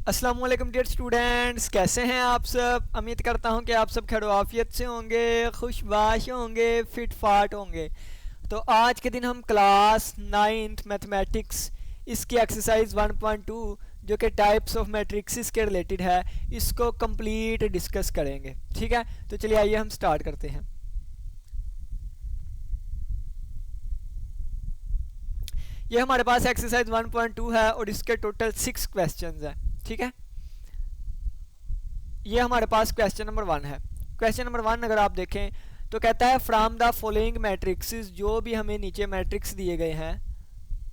अस्सलाम वालेकुम dear students, कैसे हैं आप सब। उम्मीद करता हूं कि आप सब खैरियत से होंगे, खुशबाश होंगे, फिट फाट होंगे। तो आज के दिन हम क्लास 9th मैथमेटिक्स इसकी एक्सरसाइज 1.2 जो कि टाइप्स ऑफ मैट्रिक्सिस के रिलेटेड है, इसको कंप्लीट डिस्कस करेंगे। ठीक है, तो चलिए आइए हम स्टार्ट करते हैं। ये हमारे पास एक्सरसाइज 1.2 है और इसके टोटल 6 क्वेश्चंस हैं। ठीक है, ये हमारे पास क्वेश्चन नंबर 1 है। क्वेश्चन नंबर 1 अगर आप देखें तो कहता है फ्रॉम द फॉलोइंग मैट्रिक्सेस, जो भी हमें नीचे मैट्रिक्स दिए गए हैं,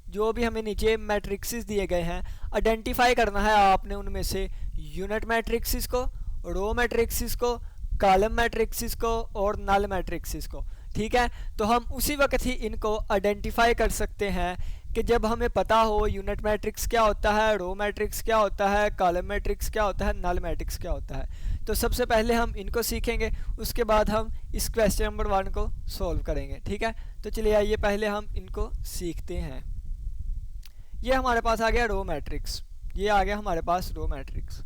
जो भी हमें नीचे मैट्रिक्सेस दिए गए हैं, आइडेंटिफाई करना है आपने उनमें से यूनिट मैट्रिक्सेस को, रो मैट्रिक्सेस को, कॉलम मैट्रिक्सेस को और नल मैट्रिक्सेस को। ठीक है, तो हम उसी वक्त ही इनको आइडेंटिफाई कर सकते हैं कि जब हमें पता हो यूनिट मैट्रिक्स क्या होता है, रो मैट्रिक्स क्या होता है, कॉलम मैट्रिक्स क्या होता है, नल मैट्रिक्स क्या होता है। तो सबसे पहले हम इनको सीखेंगे, उसके बाद हम इस क्वेश्चन नंबर 1 को सॉल्व करेंगे। ठीक है, तो चलिए आइए पहले हम इनको सीखते हैं। ये हमारे पास आ गया रो मैट्रिक्स, ये आ गया हमारे पास रो मैट्रिक्स।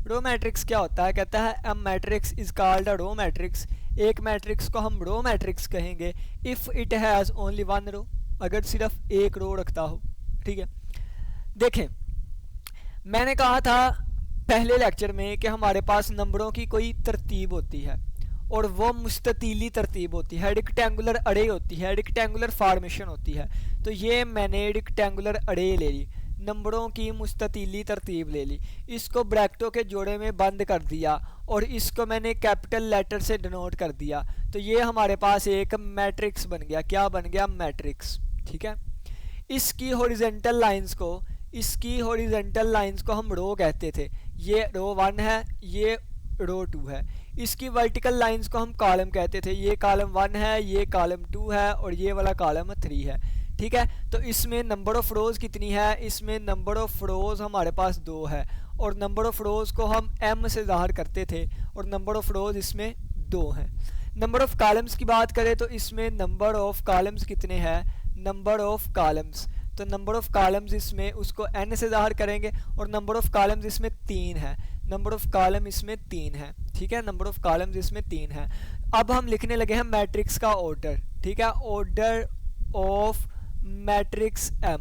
रो मैट्रिक्स क्या होता है, कहता है a matrix is called a row matrix. एक मैट्रिक्स को हम रो मैट्रिक्स कहेंगे if it has only one row, अगर सिर्फ एक रो रखता हो। ठीक है, देखें मैंने कहा था पहले लेक्चर में कि हमारे पास नंबरों की कोई तरतीब होती है और वो मुस्ततीली तरतीब होती है, रेक्टेंगुलर अरे होती है, रेक्टेंगुलर फॉर्मेशन होती है। तो ये मैंने रेक्टेंगुलर अरे ले ली, नंबरों की मुस्ततीली तरतीब ले ली, इसको ब्रैकेटों के जोड़े में बंद कर दिया और इसको मैंने कैपिटल लेटर से डिनोट कर दिया। तो ये हमारे पास एक मैट्रिक्स बन गया। क्या बन गया? मैट्रिक्स। ठीक है, इसकी हॉरिजॉन्टल लाइंस को, इसकी हॉरिजॉन्टल लाइंस को हम रो कहते थे। ये रो 1 है, ये रो 2 है। इसकी वर्टिकल लाइंस को हम कॉलम कहते थे। ये कॉलम 1 है, ये कॉलम 2 है और ये वाला कॉलम 3 है। ठीक है, तो इसमें नंबर ऑफ रोज़ कितनी है? इसमें नंबर ऑफ रोज़ हमारे पास 2 है और नंबर ऑफ रोज़ को हम m से ज़ाहिर करते थे और नंबर ऑफ रोज़ इसमें 2 हैं। नंबर ऑफ कॉलम्स की बात करें तो इसमें नंबर ऑफ कॉलम्स कितने हैं? नंबर ऑफ कॉलम्स, तो नंबर ऑफ कॉलम्स इसमें उसको n से ज़ाहिर करेंगे और नंबर ऑफ कॉलम्स इसमें 3 है। नंबर ऑफ कॉलम इसमें 3 है। ठीक है, नंबर ऑफ कॉलम्स इसमें 3 है। अब हम लिखने लगे हैं मैट्रिक्स का ऑर्डर। ठीक है, order of matrix m।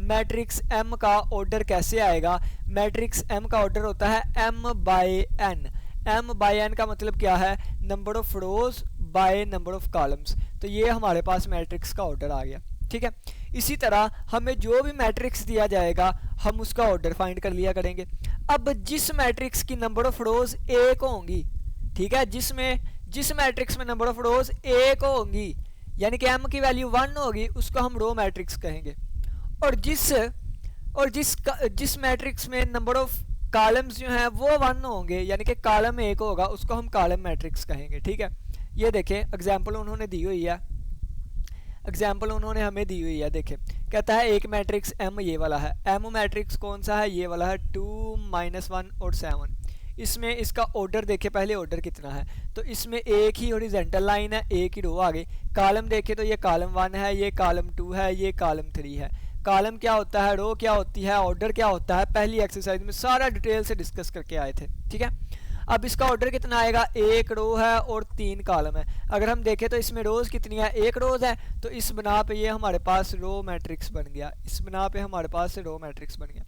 Matrix m का ऑर्डर कैसे आएगा? मैट्रिक्स m का ऑर्डर होता है m by n। m by n का मतलब क्या है? Number of rows by number of columns. तो ये हमारे पास मैट्रिक्स का ऑर्डर आ गया। ठीक है, इसी तरह हमें जो भी मैट्रिक्स दिया जाएगा हम उसका ऑर्डर फाइंड कर लिया करेंगे। अब जिस मैट्रिक्स की नंबर ऑफ रोज 1 होंगी, ठीक है, जिस मैट्रिक्स में नंबर ऑफ रोज 1 होंगी यानी कि m की वैल्यू 1 होगी, उसको हम रो मैट्रिक्स कहेंगे। और जिस मैट्रिक्स में नंबर ऑफ कॉलम्स जो हैं वो 1 होंगे यानी कि कॉलम 1 होगा, उसको हम कॉलम मैट्रिक्स कहेंगे। ठीक है, ये देखें एग्जांपल उन्होंने दी हुई है, एग्जाम्पल उन्होंने हमें दी हुई है। देखें, कहता है एक मैट्रिक्स m ये वाला है। m मैट्रिक्स कौन सा है? ये वाला है 2, -1 और 7। इसमें इसका ऑर्डर देखे, पहले ऑर्डर कितना है, तो इसमें एक ही हॉरिजॉन्टल लाइन है, एक ही रो आ गई। कॉलम देखे तो ये कॉलम 1 है, ये कॉलम 2 है, ये कॉलम 3 है। कॉलम क्या होता है, रो क्या होती है, ऑर्डर क्या होता है, पहली एक्सरसाइज में सारा डिटेल से डिस्कस करके आए थे। ठीक है, अब इसका ऑर्डर कितना आएगा? एक रो है और 3 कॉलम है। अगर हम देखें तो इसमें रोज़ कितनी है? एक रोज़ है, तो इस बना पे ये हमारे पास रो मैट्रिक्स बन गया। इस बना पे हमारे पास रो मैट्रिक्स बन गया।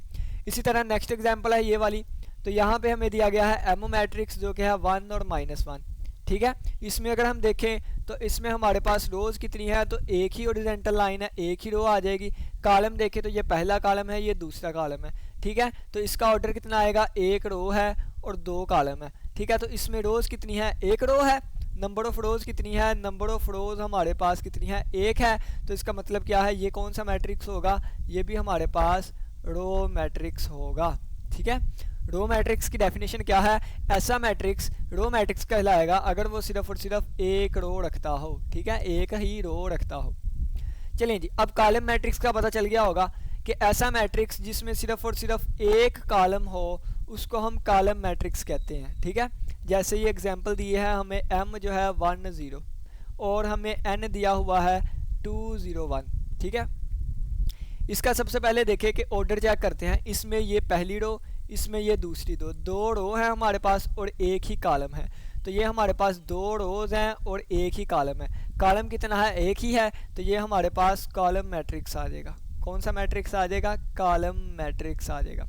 इसी तरह नेक्स्ट एग्जांपल है ये वाली, तो यहाँ पे हमें दिया गया है m मैट्रिक्स जो कि है 1 और -1। ठीक है, इसमें अगर हम देखें तो इसमें हमारे पास रोज़ कितनी है, तो एक ही ओरिजेंटल लाइन है, एक ही रो आ जाएगी। कॉलम देखें तो ये पहला कॉलम है, ये दूसरा कॉलम है। ठीक है, तो इसका ऑर्डर कितना आएगा? एक रो है और 2 कॉलम है। ठीक है, तो इसमें रोज़ कितनी है? एक रो है। नंबर ऑफ रोज़ कितनी है? नंबर ऑफ रोज़ हमारे पास कितनी है? एक है। तो इसका मतलब क्या है? ये कौन सा मैट्रिक्स होगा? ये भी हमारे पास रो मैट्रिक्स होगा। ठीक है, रो मैट्रिक्स की डेफिनेशन क्या है? ऐसा मैट्रिक्स रो मैट्रिक्स कहलाएगा अगर वो सिर्फ और सिर्फ एक रो रखता हो। ठीक है, एक ही रो रखता हो। चलिए जी, अब कॉलम मैट्रिक्स का पता चल गया होगा कि ऐसा मैट्रिक्स जिसमें सिर्फ और सिर्फ एक कॉलम हो उसको हम कॉलम मैट्रिक्स कहते हैं। ठीक है, जैसे ये एग्जांपल दिए है हमें m जो है 1 0 और हमें n दिया हुआ है 2 0 1। ठीक है, इसका सबसे पहले देखें कि ऑर्डर चेक करते हैं। इसमें ये पहली रो, इसमें ये दूसरी दो रो है हमारे पास और एक ही कॉलम है। तो ये हमारे पास 2 रोज हैं और एक ही कॉलम है। कॉलम कितना है? एक ही है। तो ये हमारे पास कॉलम मैट्रिक्स आ जाएगा। कौन सा मैट्रिक्स आ जाएगा? कॉलम मैट्रिक्स आ जाएगा।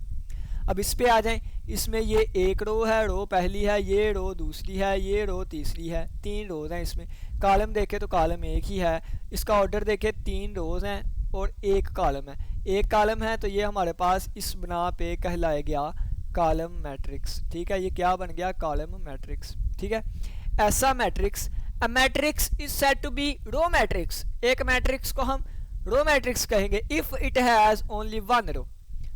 अब इस पे आ जाएं। इसमें ये एक रो है, रो पहली है, ये रो दूसरी है, ये रो तीसरी है, 3 रोज हैं इसमें। कॉलम देखें तो कॉलम एक ही है। इसका ऑर्डर देखें, 3 रोज हैं और एक कॉलम है। एक कॉलम है तो ये हमारे पास इस बना पे कहलाया गया कॉलम मैट्रिक्स। ठीक है, ये क्या बन गया? Column matrix. ठीक है, ऐसा matrix, a matrix is said to be row matrix. एक मैट्रिक्स को हम रो मैट्रिक्स कहेंगे if it has only one row.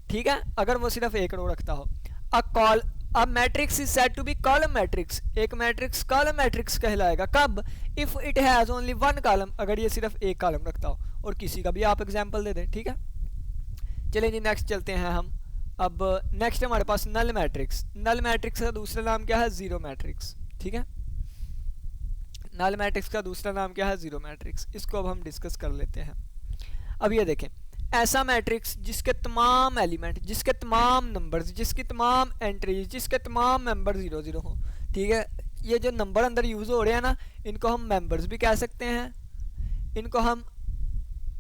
ठीक है, अगर वो सिर्फ एक रो रखता हो। A matrix is said to be column matrix. एक मैट्रिक्स कॉलम मैट्रिक्स कहलाएगा कब? If it has only one column, अगर ये सिर्फ एक कॉलम रखता हो। और किसी का भी आप एग्जांपल दे दें। ठीक है, चलिए जी नेक्स्ट चलते हैं हम। अब नेक्स्ट हमारे पास नल मैट्रिक्स। नल मैट्रिक्स का दूसरा नाम क्या है? Zero matrix. ठीक है, नल मैट्रिक्स का दूसरा नाम क्या है? Zero matrix. इसको अब हम डिस्कस कर लेते हैं। अब ये देखें, ऐसा मैट्रिक्स जिसके तमाम एलिमेंट, जिसके तमाम नंबर्स, जिसकी तमाम एंट्रीज, जिसके तमाम मेंबर 0 0 हो। ठीक है, ये जो नंबर अंदर यूज हो रहे हैं ना, इनको हम मेंबर्स भी कह सकते हैं, इनको हम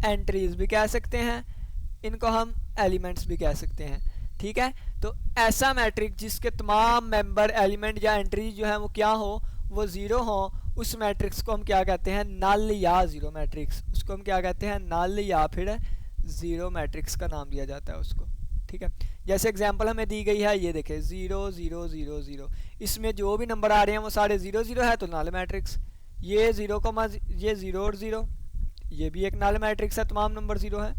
एंट्रीज भी कह सकते हैं, इनको हम एलिमेंट्स भी कह सकते हैं। ठीक है, तो ऐसा मैट्रिक्स जिसके तमाम मेंबर, एलिमेंट या एंट्रीज जो है वो क्या हो? वो 0 हो। उस मैट्रिक्स को हम क्या कहते हैं? नल या जीरो मैट्रिक्स। उसको हम क्या कहते हैं? नल या फिर जीरो मैट्रिक्स का नाम दिया जाता है उसको। ठीक है, जैसे एग्जांपल हमें दी गई है, ये देखें 0 0 0 0। इसमें जो भी नंबर आ रहे हैं वो सारे 0 0 है, तो नल मैट्रिक्स। ये 0, ये 0 और 0, ये भी एक नल मैट्रिक्स है। तमाम नंबर 0 है,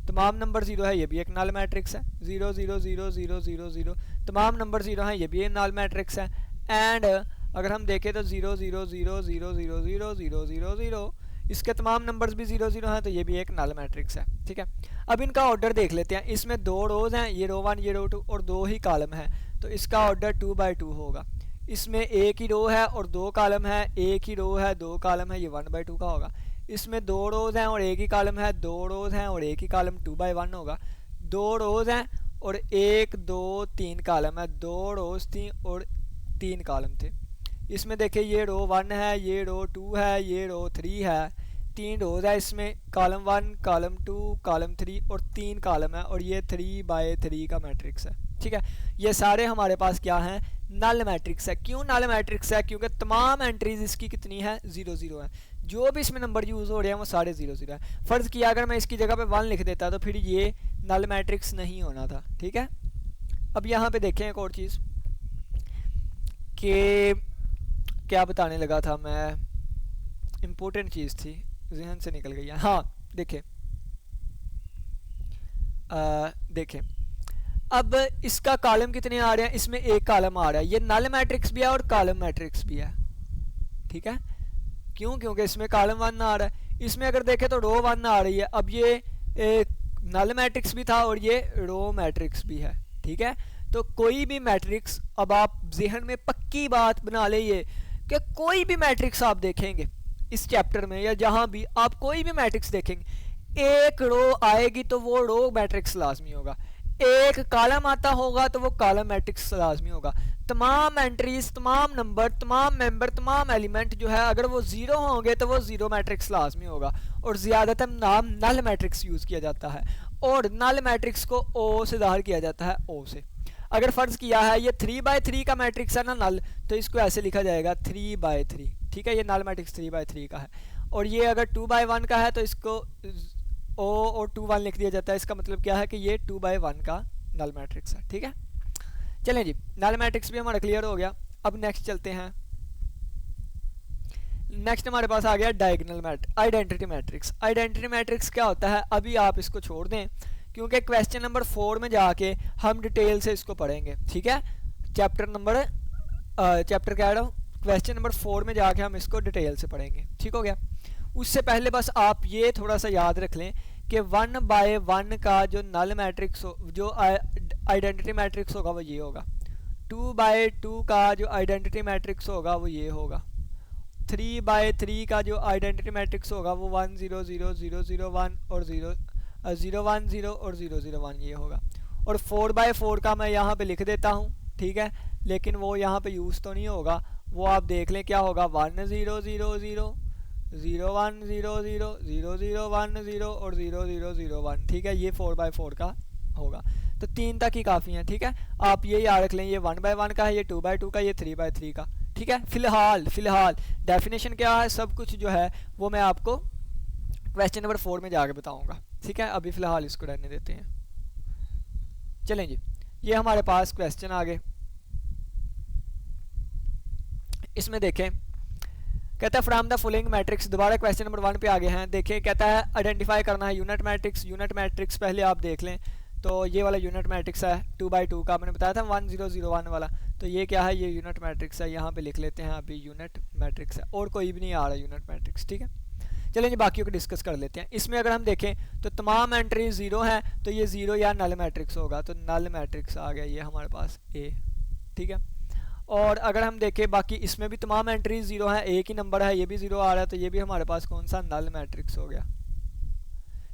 तमाम नंबर 0 है, ये भी एक नल मैट्रिक्स है। 0 0 0 0 0 0, तमाम नंबर 0 है, ये भी एक नल मैट्रिक्स है। एंड अगर हम देखें तो 0 0 0 0 0 0 0 0 0, इसके तमाम नंबर्स भी 0 0 हैं, तो ये भी एक नल मैट्रिक्स है। ठीक है, अब इनका ऑर्डर देख लेते हैं। इसमें 2 रोज हैं, ये रो 1 ये रो 2, और 2 ही कॉलम है, तो इसका ऑर्डर 2 बाई 2 होगा। इसमें एक ही रो है और 2 कॉलम है, एक ही रो है 2 कॉलम है, ये 1 बाई 2 का होगा। इसमें 2 रोज हैं और एक ही कॉलम है, 2 रोज हैं और एक ही कॉलम, 2 बाई 1 होगा। 2 रोज हैं और 1 2 3 कॉलम है, 2 रोज थी और 3 कॉलम थे। इसमें देखिए ये रो 1 है, ये रो 2 है, ये रो 3 है, 3 रोज है इसमें, कॉलम 1 कॉलम 2 कॉलम 3 और 3 कॉलम है, और ये 3 बाई 3 का मैट्रिक्स है। ठीक है, ये सारे हमारे पास क्या हैं? नल मैट्रिक्स है। क्यों नल मैट्रिक्स है? क्योंकि तमाम एंट्रीज इसकी कितनी है? 0 0 है। जो भी इसमें नंबर यूज हो रहे हैं वो सारे 0 0 है। फर्ज किया अगर मैं इसकी जगह पे 1 लिख देता तो फिर ये नल मैट्रिक्स नहीं होना था। ठीक है, अब यहाँ पे देखें एक और चीज़ कि क्या बताने लगा था मैं, इम्पोर्टेंट चीज़ थी, जहन से निकल गई है। हाँ देखें, देखें अब इसका कॉलम कितने आ रहे हैं? इसमें एक कॉलम आ रहा है। ये नल मैट्रिक्स भी है और कॉलम मैट्रिक्स भी है। ठीक है, क्यों? क्योंकि इसमें कॉलम 1 आ रहा है। इसमें अगर देखें तो रो 1 आ रही है। अब ये नल मैट्रिक्स भी था और ये रो मैट्रिक्स भी है। ठीक है, तो कोई भी मैट्रिक्स, अब आप जहन में पक्की बात बना लीजिए कि कोई भी मैट्रिक्स आप देखेंगे इस चैप्टर में या जहां भी आप कोई भी मैट्रिक्स देखेंगे, एक रो आएगी तो वो रो मैट्रिक्स लाजमी होगा, एक कॉलम आता होगा तो वो कॉलम मैट्रिक्स लाजमी होगा। तमाम एंट्रीज, तमाम नंबर, तमाम मेंबर, तमाम एलिमेंट जो है अगर वो 0 होंगे तो वो 0 मैट्रिक्स लाजमी होगा। और ज़्यादातर नाम नल मैट्रिक्स यूज़ किया जाता है, और नल मैट्रिक्स को ओ से ज़ाहिर किया जाता है, ओ से। अगर फ़र्ज़ किया है ये 3 बाई 3 का मैट्रिक्स है ना नल, तो इसको ऐसे लिखा जाएगा 3 बाई 3। ठीक है, ये नल मैट्रिक्स 3 बाई 3 का है। और ये अगर 2 बाई 1 का है तो इसको ओ और 2 1 लिख दिया जाता है। इसका मतलब क्या है कि ये 2 बाई 1 का नल मैट्रिक्स है। ठीक है, चलें जी, नल मैट्रिक्स भी हमारा क्लियर हो गया। अब नेक्स्ट चलते हैं। नेक्स्ट हमारे पास आ गया diagonal identity matrix. Identity matrix क्या होता है? अभी आप इसको छोड़ दें क्योंकि क्वेश्चन नंबर 4 में जाके हम डिटेल से इसको पढ़ेंगे। ठीक है, चैप्टर कह रहा हूँ, क्वेश्चन नंबर 4 में जाके हम इसको डिटेल से पढ़ेंगे। ठीक हो गया, उससे पहले बस आप ये थोड़ा सा याद रख लें कि 1 बाय 1 का जो नल मैट्रिक्स जो आइडेंटिटी मैट्रिक्स होगा वो ये होगा। 2 बाय 2 का जो आइडेंटिटी मैट्रिक्स होगा वो ये होगा। 3 बाय 3 का जो आइडेंटिटी मैट्रिक्स होगा वो 1 0 0 0 0 1 और 0 0 1 0 और 0 0 1 ये होगा। और 4/4 का मैं यहाँ पे लिख देता हूँ, ठीक है, लेकिन वो यहाँ पे यूज़ तो नहीं होगा, वो आप देख लें क्या होगा, 1 0 0 0 0 1 0 0 0 0 1 0 और 0 0 0 1, ठीक है, ये 4/4 का होगा। तो 3 तक ही काफ़ी है, ठीक है, आप ये याद रख लें, ये 1/1 का है, ये 2/2 का, ये 3/3 का, ठीक है। फिलहाल डेफिनेशन क्या है, सब कुछ जो है वो मैं आपको क्वेश्चन नंबर 4 में जाके बताऊंगा, ठीक है, अभी फ़िलहाल इसको रहने देते हैं। चलें जी, ये हमारे पास क्वेश्चन आ गए। इसमें देखें, कहता है फ्रॉम द फॉलोइंग मैट्रिक्स, दोबारा क्वेश्चन नंबर 1 पे आगे हैं। देखें, कहता है आइडेंटिफाई करना है यूनिट मैट्रिक्स। यूनिट मैट्रिक्स पहले आप देख लें, तो ये वाला यूनिट मैट्रिक्स है 2/2 का, मैंने बताया था 1 0 0 1 वाला, तो ये क्या है, ये यूनिट मैट्रिक्स है, यहाँ पे लिख लेते हैं अभी यूनिट मैट्रिक्स है, और कोई भी नहीं आ रहा यूनिट मैट्रिक्स, ठीक है। चलिए जी, बाकियों को डिस्कस कर लेते हैं। इसमें अगर हम देखें तो तमाम एंट्री 0 है, तो ये 0 या नल मैट्रिक्स होगा, तो नल मैट्रिक्स आ गया ये हमारे पास ए, ठीक है। और अगर हम देखें बाकी इसमें भी तमाम एंट्री 0 है, एक ही नंबर है, ये भी 0 आ रहा है, तो ये भी हमारे पास कौन सा, नल मैट्रिक्स हो गया,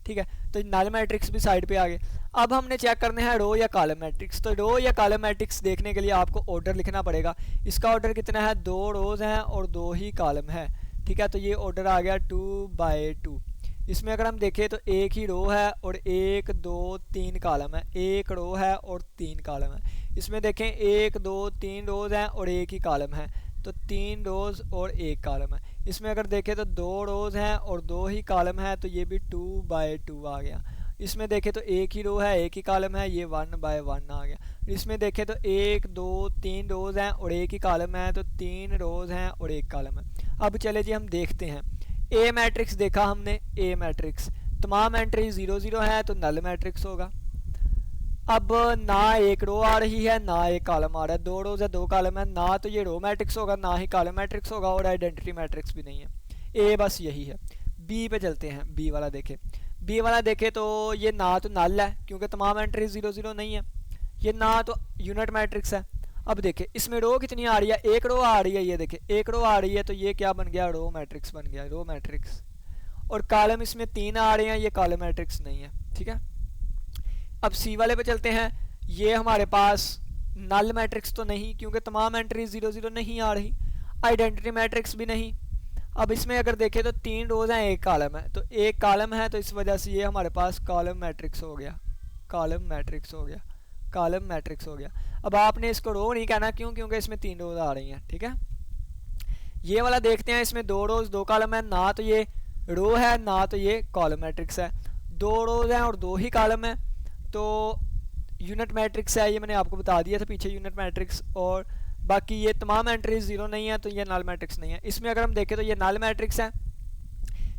ठीक है। तो नल मैट्रिक्स भी साइड पे आ गए। अब हमने चेक करने हैं रो या कॉलम मैट्रिक्स। तो रो या कॉलम मैट्रिक्स देखने के लिए आपको ऑर्डर लिखना पड़ेगा। इसका ऑर्डर कितना है, 2 रोज हैं और 2 ही कॉलम है, ठीक है। तो ये ऑर्डर आ गया 2/2। इसमें अगर हम देखें तो एक ही रो है और 1 2 3 कॉलम है, एक रो है और 3 कॉलम है। इसमें देखें 1 2 3 रोज हैं और एक ही कॉलम है, तो 3 रोज और 1 कॉलम है। इसमें अगर देखें तो 2 रोज हैं और 2 ही कॉलम है, तो ये भी 2/2 आ गया। इसमें देखें तो एक ही रो है, एक ही कॉलम है, ये 1/1 आ गया। इसमें देखें तो 1 2 3 रोज हैं और एक ही कॉलम है, तो 3 रोज हैं और 1 कॉलम है। अब चले जी हम देखते हैं ए मैट्रिक्स। देखा हमने ए मैट्रिक्स, तमाम एंट्री 0 0 है, तो नल मैट्रिक्स होगा। अब ना एक रो आ रही है ना एक कॉलम आ रहा है, 2 रोज है 2 कॉलम है, ना तो ये रो मैट्रिक्स होगा ना ही कॉलम मैट्रिक्स होगा, और आइडेंटिटी मैट्रिक्स भी नहीं है। ए बस यही है। बी पे चलते हैं, बी वाला देखें। बी वाला देखें तो ये ना तो नल है क्योंकि तमाम एंट्री 0 0 नहीं है, ये ना तो यूनिट मैट्रिक्स है। अब देखें इसमें रो कितनी आ रही है, एक रो आ रही है, ये देखें एक रो आ रही है, तो ये क्या बन गया, रो मैट्रिक्स बन गया, रो मैट्रिक्स। और कॉलम इसमें 3 आ रहे हैं, ये कॉलम मैट्रिक्स नहीं है, ठीक है। अब सी वाले पे चलते हैं। ये हमारे पास नल मैट्रिक्स तो नहीं क्योंकि तमाम एंट्री 0 0 नहीं आ रही, आइडेंटिटी मैट्रिक्स भी नहीं। अब इसमें अगर देखें तो 3 रोज हैं एक कॉलम है, तो एक कॉलम है, तो इस वजह से ये हमारे पास कॉलम मैट्रिक्स हो गया, कॉलम मैट्रिक्स हो गया, कॉलम मैट्रिक्स हो गया। अब आपने इसको रो नहीं कहना, क्यों, क्योंकि इसमें 3 रोज आ रही हैं, ठीक है। ये वाला देखते हैं, इसमें 2 रोज 2 कॉलम है, ना तो ये रो है ना तो ये कॉलम मैट्रिक्स है, 2 रोज हैं और 2 ही कॉलम है, तो यूनिट मैट्रिक्स है, ये मैंने आपको बता दिया था पीछे यूनिट मैट्रिक्स। और बाकी ये तमाम एंट्रीज 0 नहीं है, तो ये नल मैट्रिक्स नहीं है। इसमें अगर हम देखें तो ये नल मैट्रिक्स है,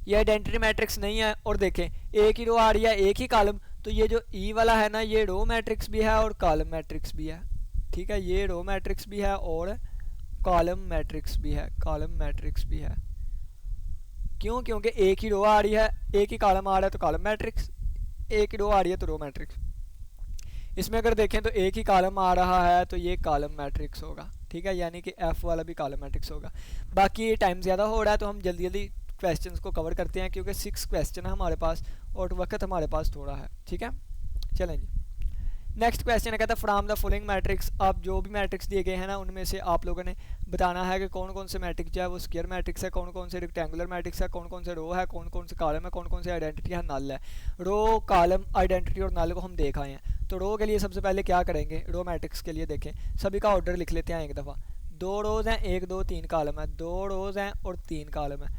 ये आइडेंटिटी मैट्रिक्स नहीं है। और देखें एक ही रो आ रही है एक ही कॉलम, तो ये जो ई वाला है ना, ये रो मैट्रिक्स भी है और कॉलम मैट्रिक्स भी है, ठीक है। ये रो मैट्रिक्स भी है और कॉलम मैट्रिक्स भी है, कॉलम मैट्रिक्स भी है। क्यों, क्योंकि एक ही रो आ रही है एक ही कॉलम आ रहा है, तो कॉलम मैट्रिक्स, एक ही रो आ रही है तो रो मैट्रिक्स। इसमें अगर देखें तो एक ही कॉलम आ रहा है, तो ये कॉलम मैट्रिक्स होगा, ठीक है, यानी कि एफ वाला भी कॉलम मैट्रिक्स होगा। बाकी टाइम ज़्यादा हो रहा है, तो हम जल्दी जल्दी क्वेश्चंस को कवर करते हैं क्योंकि 6 क्वेश्चन है हमारे पास और वक्त हमारे पास थोड़ा है, ठीक है। चलें जी, नेक्स्ट क्वेश्चन है, कहता है फ्रॉम द फॉलोइंग मैट्रिक्स। आप जो भी मैट्रिक्स दिए गए हैं ना, उनमें से आप लोगों ने बताना है कि कौन कौन से मैट्रिक्स जो है वो स्क्वायर मैट्रिक्स है, कौन कौन से रेक्टेंगुलर मैट्रिक्स है, कौन कौन से रो है, कौन कौन से कॉलम है, कौन कौन से आइडेंटिटी है, नल है। रो कॉलम आइडेंटिटी और नल को हम देख आए हैं। तो रो के लिए सबसे पहले क्या करेंगे, रो मैट्रिक्स के लिए देखें, सभी का ऑर्डर लिख लेते हैं एक दफ़ा। 2 रोज हैं 1 2 3 कॉलम है, 2 रोज हैं और 3 कॉलम है,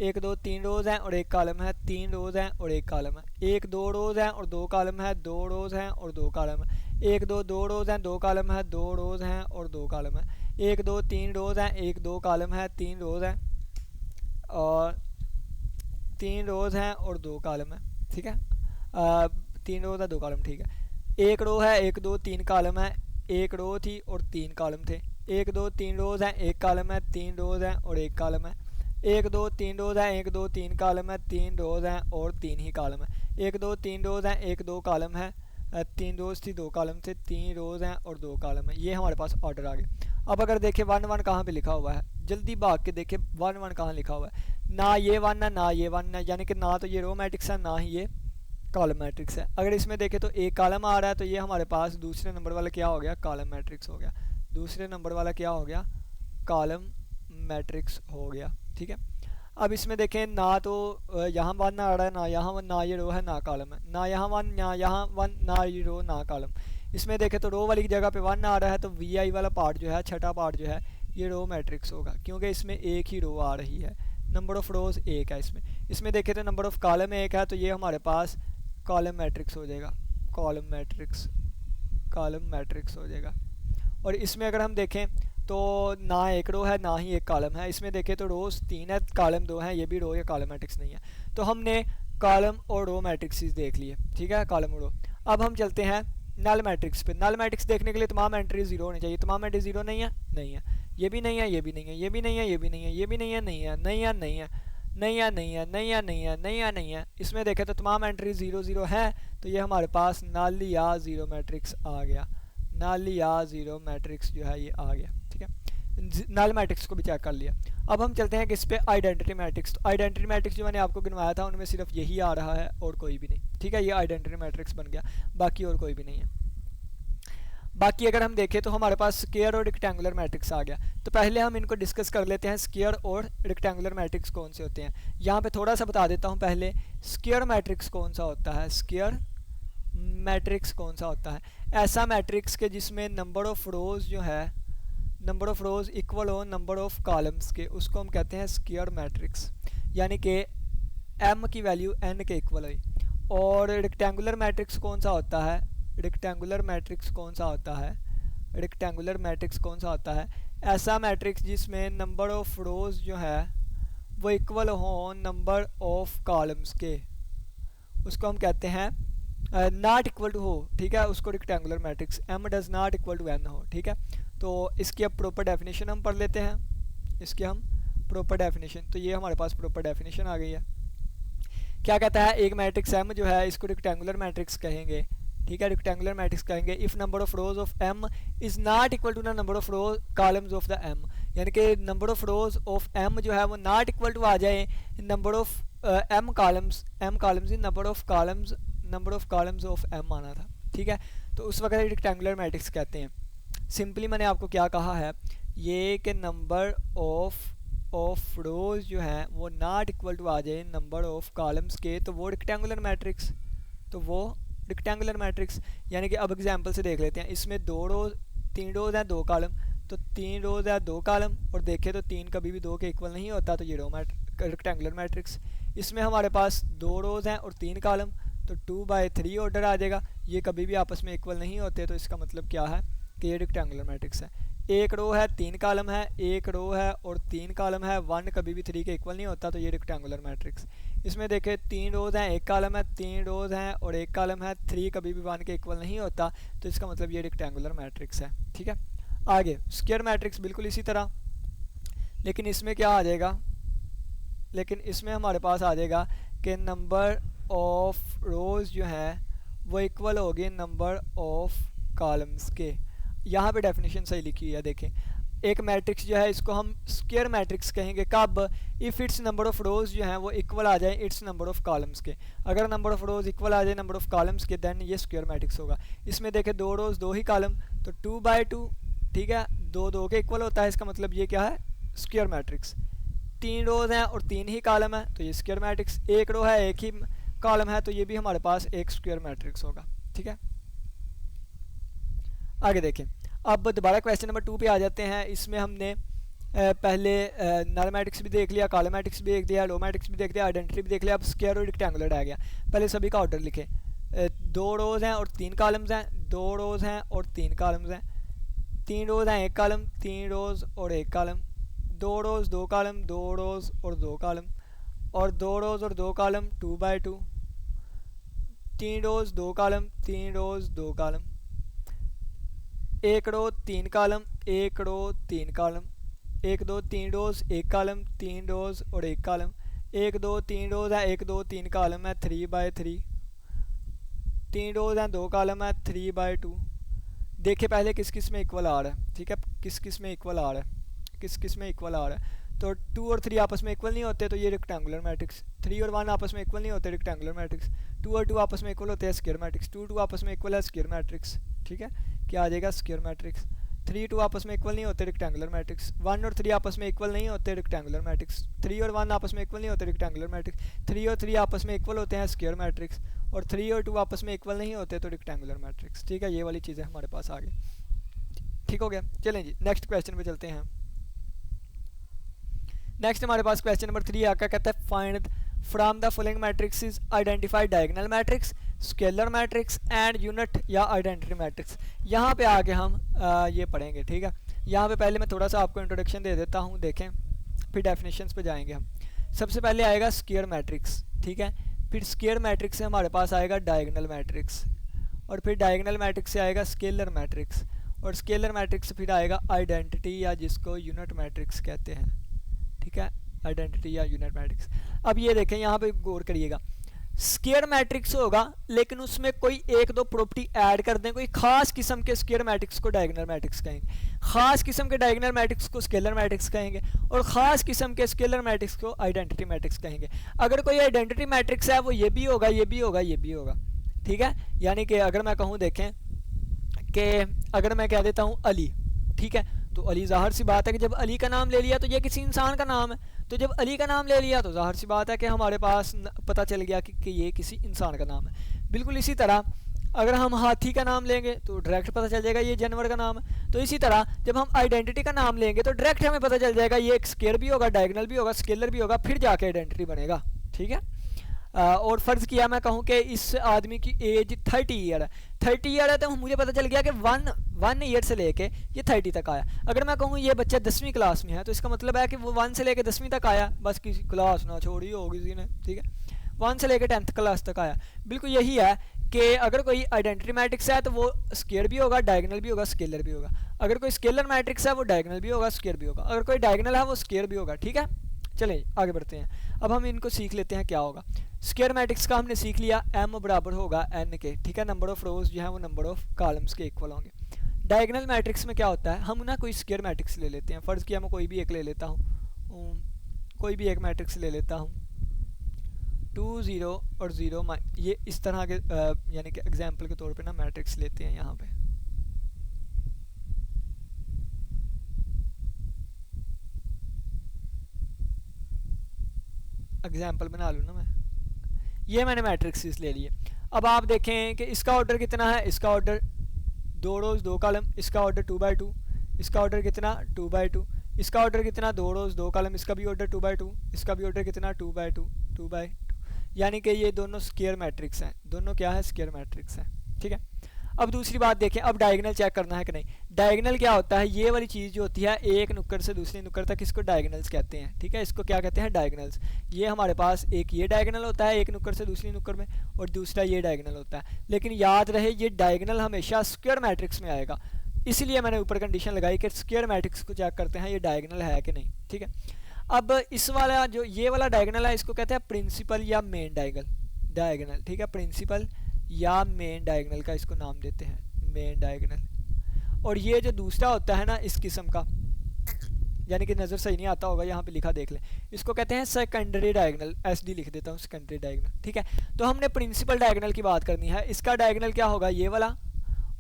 1 2 3 रोज हैं और 1 कॉलम है, 3 रोज हैं और 1 कॉलम है, 1 2 रोज हैं और 2 कॉलम है, 2 रोज हैं और 2 कॉलम है, 1 2 2 रोज हैं 2 कॉलम है, 2 रोज हैं और 2 कॉलम है, 1 2 3 रोज हैं 1 2 कॉलम है, 3 रोज हैं और 3 रोज हैं और 2 कॉलम है, ठीक है। 3 रोज है 2 कॉलम, ठीक है। 1 रो है 1 2 3 कॉलम है, 1 रो थी और 3 कॉलम थे, 1 2 3 रोज हैं 1 कॉलम है, 3 रोज हैं और 1 कॉलम है, 1 2 3 रोज हैं 1 2 3 कॉलम है, 3 रोज हैं और 3 ही कॉलम है, 1 2 3 रोज हैं 1 2 कॉलम है, 3 रोज थी 2 कॉलम थे, 3 रोज हैं और 2 कॉलम है। ये हमारे पास ऑर्डर आ गया। अब अगर देखें 1 1 कहाँ पे लिखा हुआ है, जल्दी भाग के देखें 1 1 कहाँ लिखा हुआ है। ना ये 1 है ना ये 1 है, यानी कि ना तो ये रो मैट्रिक्स है ना ही ये कॉलम मैट्रिक्स है। अगर इसमें देखें तो एक कॉलम आ रहा है तो ये हमारे पास दूसरे नंबर वाला क्या हो गया, कॉलम मैट्रिक्स हो गया। दूसरे नंबर वाला क्या हो गया, कॉलम मैट्रिक्स हो गया। ठीक है, अब इसमें देखें ना तो यहाँ वन आ रहा है, ना यहाँ वन, ना ये रो है ना कॉलम है, ना यहाँ वन ना यहाँ वन, ना ये रो ना कॉलम। इसमें देखें तो रो वाली जगह पे वन आ रहा है तो वी आई वाला पार्ट जो है, छठा पार्ट जो है, ये रो मैट्रिक्स होगा क्योंकि इसमें एक ही रो आ रही है, नंबर ऑफ रोज एक है इसमें। इसमें देखें तो नंबर ऑफ कॉलम एक है तो ये हमारे पास कॉलम मैट्रिक्स हो जाएगा, कॉलम मैट्रिक्स, कॉलम मैट्रिक्स हो जाएगा। और इसमें अगर हम देखें तो ना एक रो है ना ही एक कॉलम है, इसमें देखें तो रोज 3 है, कॉलम 2 है, ये भी रो या कॉलम मैट्रिक्स नहीं है। तो हमने कॉलम और रो मैट्रिक्स देख लिए। ठीक है, कॉलम और रो। अब हम चलते हैं नल मैट्रिक्स पे। नल मैट्रिक्स देखने के लिए तमाम एंट्री 0 होनी चाहिए। तमाम एंट्री 0 नहीं है, नहीं है, ये भी नहीं है, ये भी नहीं है, ये भी नहीं है, ये भी नहीं है, ये भी नहीं है, नहीं है, नहीं है, नहीं है, नहीं है, नहीं है, नहीं है, नहीं है, नहीं है, नहीं है। इसमें देखें तो तमाम एंट्री 0 0 है तो ये हमारे पास नल या 0 मैट्रिक्स आ गया, नल या 0 मैट्रिक्स जो है ये आ गया। ठीक है, नल मैट्रिक्स को भी चेक कर लिया। अब हम चलते हैं किस पे, आइडेंटिटी मैट्रिक्स। तो आइडेंटिटी मैट्रिक्स जो मैंने आपको गिनवाया था उनमें सिर्फ यही आ रहा है और कोई भी नहीं। ठीक है, ये आइडेंटिटी मैट्रिक्स बन गया, बाकी और कोई भी नहीं है। बाकी अगर हम देखें तो हमारे पास स्क्वायर और रेक्टेंगुलर मैट्रिक्स आ गया। तो पहले हम इनको डिस्कस कर लेते हैं, स्क्वायर और रेक्टेंगुलर मैट्रिक्स कौन से होते हैं। यहाँ पे थोड़ा सा बता देता हूँ पहले, स्क्वायर मैट्रिक्स कौन सा होता है, स्क्वायर मैट्रिक्स कौन सा होता है, ऐसा मैट्रिक्स के जिसमें नंबर ऑफ रोज जो है, नंबर ऑफ रोज इक्वल हो नंबर ऑफ कॉलम्स के, उसको हम कहते हैं स्क्वायर मैट्रिक्स, यानी कि m की वैल्यू n के इक्वल हुई। और रेक्टेंगुलर मैट्रिक्स कौन सा होता है, रेक्टेंगुलर मैट्रिक्स कौन सा होता है, रेक्टेंगुलर मैट्रिक्स कौन सा होता है, ऐसा मैट्रिक्स जिसमें नंबर ऑफ रोज जो है वो इक्वल हो नंबर ऑफ कॉलम्स के, उसको हम कहते हैं नॉट इक्वल टू हो। ठीक है, उसको rectangular matrix, m does not equal to n हो। ठीक है, तो इसकी अब प्रॉपर डेफिनेशन हम पढ़ लेते हैं, इसकी हम प्रॉपर डेफिनेशन। तो ये हमारे पास प्रॉपर डेफिनेशन आ गई है। क्या कहता है, एक मैट्रिक्स m जो है इसको रेक्टेंगुलर मैट्रिक्स कहेंगे। ठीक है, रेक्टेंगुलर मैट्रिक्स कहेंगे if number of rows of m is not equal to the number of rows columns of the m, यानी कि number of rows of m जो है वो नॉट इक्वल टू आ जाए number of m columns, m columns in number of columns, number of columns of m आना था। ठीक है, तो उस वक्त रेक्टेंगुलर मैट्रिक्स कहते हैं। सिंपली मैंने आपको क्या कहा है, ये कि नंबर ऑफ रोज जो है वो नॉट इक्वल टू आ जाए नंबर ऑफ कॉलम्स के, तो वो रेक्टेंगुलर मैट्रिक्स, तो वो रेक्टेंगुलर मैट्रिक्स। यानी कि अब एग्जांपल से देख लेते हैं, इसमें 2 रोज 3 रोज हैं 2 कॉलम, तो 3 रोज है 2 कॉलम, और देखें तो 3 कभी भी 2 के इक्वल नहीं होता, तो ये रेक्टेंगुलर मैट्रिक्स। इसमें हमारे पास 2 रोज हैं और 3 कॉलम, तो 2/3 ऑर्डर आ जाएगा, ये कभी भी आपस में इक्वल नहीं होते, तो इसका मतलब क्या है कि ये रेक्टेंगुलर मैट्रिक्स है। एक रो है 3 कॉलम है, एक रो है और 3 कॉलम है, 1 कभी भी 3 के इक्वल नहीं होता, तो ये रेक्टेंगुलर मैट्रिक्स। इसमें देखें 3 रोज हैं 1 कॉलम है, 3 रोज हैं और 1 कॉलम है, 3 कभी भी 1 के इक्वल नहीं होता, तो इसका मतलब ये रेक्टेंगुलर मैट्रिक्स है। ठीक है, आगे स्क्वायर मैट्रिक्स बिल्कुल इसी तरह, लेकिन इसमें क्या आ जाएगा, लेकिन इसमें हमारे पास आ जाएगा कि नंबर ऑफ रोज जो है वो इक्वल होगी नंबर ऑफ कॉलम्स के। यहाँ पे डेफिनेशन सही लिखी है, देखें एक मैट्रिक्स जो है इसको हम स्क्वायर मैट्रिक्स कहेंगे कब, इफ़ इट्स नंबर ऑफ रोज जो है वो इक्वल आ जाए इट्स नंबर ऑफ कॉलम्स के। अगर नंबर ऑफ रोज इक्वल आ जाए नंबर ऑफ कॉलम्स के, देन ये स्क्वायर मैट्रिक्स होगा। इसमें देखें 2 रोज 2 ही कॉलम, तो 2/2। ठीक है, 2 2 के इक्वल होता है, इसका मतलब ये क्या है, स्क्वायर मैट्रिक्स। 3 रोज हैं और 3 ही कॉलम है, तो ये स्क्वायर मैट्रिक्स। 1 रो है 1 ही कॉलम है, तो ये भी हमारे पास एक स्क्वायर मैट्रिक्स होगा। ठीक है, आगे देखें। अब दोबारा क्वेश्चन नंबर 2 पे आ जाते हैं। इसमें हमने पहले नल मैट्रिक्स भी देख लिया, कॉलम मैट्रिक्स भी देख लिया, रो मैट्रिक्स भी देख लिया, आइडेंटिटी भी देख लिया, अब स्क्वायर और रेक्टेंगुलर आ गया। पहले सभी का ऑर्डर लिखें। 2 रोज हैं और 3 कॉलम्स हैं, 2 रोज हैं और 3 कॉलम्स हैं, 3 रोज हैं 1 कॉलम, 3 रोज और 1 कॉलम, 2 रोज 2 कॉलम, 2 रोज और 2 कॉलम, और 2 रोज और 2 कॉलम 2/2, 3 रोज 2 कॉलम, 3 रोज 2 कॉलम, 1 रो 3 कॉलम, 1 रो 3 कॉलम, 1 2 3 रोज 1 कॉलम, 3 रोज और 1 कॉलम, 1 2 3 रोज है 1 2 3 कॉलम है 3/3, 3 रोज हैं 2 कॉलम है 3/2। देखिए पहले किस किस में इक्वल आ रहा है। ठीक है, किस किस में इक्वल आ रहा है, किस किस में इक्वल आ रहा है, तो 2 और 3 आपस में इक्वल नहीं होते, तो ये रेक्टेंगुलर मैट्रिक्स। 3 और 1 आपस में इक्वल नहीं होते, रेक्टेंगुलर मैट्रिक्स। 2 और 2 आपस में इक्वल होते हैं स्क्वायर मैट्रिक्स, 2 2 आपस में इक्वल है स्क्वायर मैट्रिक्स, ठीक है, क्या आ जाएगा स्क्वायर मैट्रिक्स। 3 2 आपस में इक्वल नहीं होते रेक्टेंगुलर मैट्रिक्स, 1 और 3 आपस में इक्वल नहीं होते रेक्टेंगुलर मैट्रिक्स, 3 और 1 आपस में इक्वल नहीं होते रेक्टेंगुलर मैट्रिक्स, 3 और 3 आपस में इक्वल होते हैं स्क्वायर मैट्रिक्स, और 3 और 2 आपस में इक्वल नहीं होते तो रेक्टेंगुलर मैट्रिक्स, ठीक है, ये वाली चीज़ें हमारे पास आ गई। ठीक हो गया, चलें जी नेक्स्ट क्वेश्चन पे चलते हैं। नेक्स्ट हमारे पास क्वेश्चन नंबर 3 आकर कहता है find from the following matrix identify diagonal matrix, scalar matrix and unit या आइडेंटिटी मैट्रिक्स। यहाँ पे आके हम ये पढ़ेंगे, ठीक है। यहाँ पे पहले मैं थोड़ा सा आपको इंट्रोडक्शन दे देता हूँ, देखें, फिर डेफिनेशंस पे जाएंगे हम। सबसे पहले आएगा स्क्वायर मैट्रिक्स, ठीक है, फिर स्क्वायर मैट्रिक्स से हमारे पास आएगा डायगोनल मैट्रिक्स, और फिर डायगोनल मैट्रिक्स से आएगा स्केलर मैट्रिक्स, और स्केलर मैट्रिक्स से फिर आएगा आइडेंटिटी या जिसको यूनिट मैट्रिक्स कहते हैं, ठीक है, आइडेंटिटी या यूनिट मैट्रिक्स। अब ये देखें, यहाँ पे गौर करिएगा, स्क्वायर मैट्रिक्स होगा लेकिन उसमें कोई एक दो प्रॉपर्टी ऐड कर दें, कोई खास किस्म के स्क्वायर मैट्रिक्स को डायगोनल मैट्रिक्स कहेंगे, खास किस्म के डायगोनल मैट्रिक्स को स्केलर मैट्रिक्स कहेंगे, और खास किस्म के स्केलर मैट्रिक्स को आइडेंटिटी मैट्रिक्स कहेंगे। अगर कोई आइडेंटिटी मैट्रिक्स है वो ये भी होगा, ये भी होगा, ये भी होगा, ठीक है। यानी कि अगर मैं कहूँ, देखें कि अगर मैं कह देता हूँ अली, ठीक है, तो अली ज़ाहिर सी बात है कि जब अली का नाम ले लिया तो ये किसी इंसान का नाम है, तो जब अली का नाम ले लिया तो ज़ाहिर सी बात है कि हमारे पास पता चल गया कि ये किसी इंसान का नाम है। बिल्कुल इसी तरह अगर हम हाथी का नाम लेंगे तो डायरेक्ट पता चल जाएगा ये जानवर का नाम है। तो इसी तरह जब हम आइडेंटिटी का नाम लेंगे तो डायरेक्ट हमें पता चल जाएगा ये एक स्क्वायर भी होगा, डायगोनल भी होगा, स्केलर भी होगा, फिर जाके आइडेंटिटी बनेगा, ठीक है। और फ़र्ज़ किया मैं कहूँ कि इस आदमी की एज 30 ईयर है, 30 ईयर है, तो मुझे पता चल गया कि वन ईयर से लेके ये 30 तक आया। अगर मैं कहूँ ये बच्चा 10वीं क्लास में है तो इसका मतलब है कि वो 1 से लेके 10वीं तक आया, बस किसी क्लास ना छोड़ी हो किसी ने, ठीक है, 1 से लेके 10th क्लास तक आया। बिल्कुल यही है कि अगर कोई आइडेंटिटी मैट्रिक्स है तो वो स्क्वायर भी होगा, डायगोनल भी होगा, स्केलर भी होगा। अगर कोई स्केलर मैट्रिक्स है वो डायगोनल भी होगा, स्क्वायर भी होगा। अगर कोई डायगोनल है वो स्क्वायर भी होगा, ठीक है। चलें आगे बढ़ते हैं, अब हम इनको सीख लेते हैं क्या होगा। स्क्वायर मैट्रिक्स का हमने सीख लिया, m बराबर होगा n के, ठीक है, नंबर ऑफ रोज जो है वो नंबर ऑफ कॉलम्स के इक्वल होंगे। डायगोनल मैट्रिक्स में क्या होता है, हम ना कोई स्क्वायर मैट्रिक्स ले लेते हैं, फ़र्ज़ किया मैं कोई भी एक ले लेता हूँ, कोई भी एक मैट्रिक्स ले लेता हूँ, 2 0 और 0, ये इस तरह के यानी कि एग्जाम्पल के तौर पे ना मैट्रिक्स लेते हैं। यहाँ पे एग्जाम्पल बना लूँ ना मैं, ये मैंने मैट्रिक्स ले लिए। अब आप देखें कि इसका ऑर्डर कितना है, इसका ऑर्डर 2 रोज 2 कॉलम, इसका ऑर्डर 2/2, इसका ऑर्डर कितना 2/2, इसका ऑर्डर कितना 2 रोज 2 कॉलम, इसका भी ऑर्डर 2/2, इसका भी ऑर्डर कितना 2/2, 2/2, यानी कि ये दोनों स्क्वायर मैट्रिक्स हैं, दोनों क्या है स्क्वायर मैट्रिक्स हैं, ठीक है। अब दूसरी बात देखें, अब डायगोनल चेक करना है कि नहीं। डायगोनल क्या होता है, ये वाली चीज़ जो होती है एक नुक्कड़ से दूसरी नुक्कड़ तक, इसको डायगोनल्स कहते हैं, ठीक है, इसको क्या कहते हैं डायगोनल्स। ये हमारे पास एक ये डायगोनल होता है एक नुक्कड़ से दूसरी नुक्कड़ में, और दूसरा ये डायगोनल होता है। लेकिन याद रहे ये डायगोनल हमेशा स्क्वायर मैट्रिक्स में आएगा, इसलिए मैंने ऊपर कंडीशन लगाई कि स्क्वायर मैट्रिक्स को चेक करते हैं ये डायगोनल है कि नहीं, ठीक है। अब इस वाला जो ये वाला डायगोनल है इसको कहते हैं प्रिंसिपल या मेन डायगोनल, ठीक है, प्रिंसिपल या मेन डायगोनल का इसको नाम देते हैं मेन डायगोनल। और ये जो दूसरा होता है ना इस किस्म का, यानी कि नज़र सही नहीं आता होगा, यहाँ पे लिखा देख लें, इसको कहते हैं सेकेंडरी डायगोनल, SD लिख देता हूँ, सेकेंडरी डायगोनल, ठीक है। तो हमने प्रिंसिपल डायगोनल की बात करनी है, इसका डायगोनल क्या होगा ये वाला,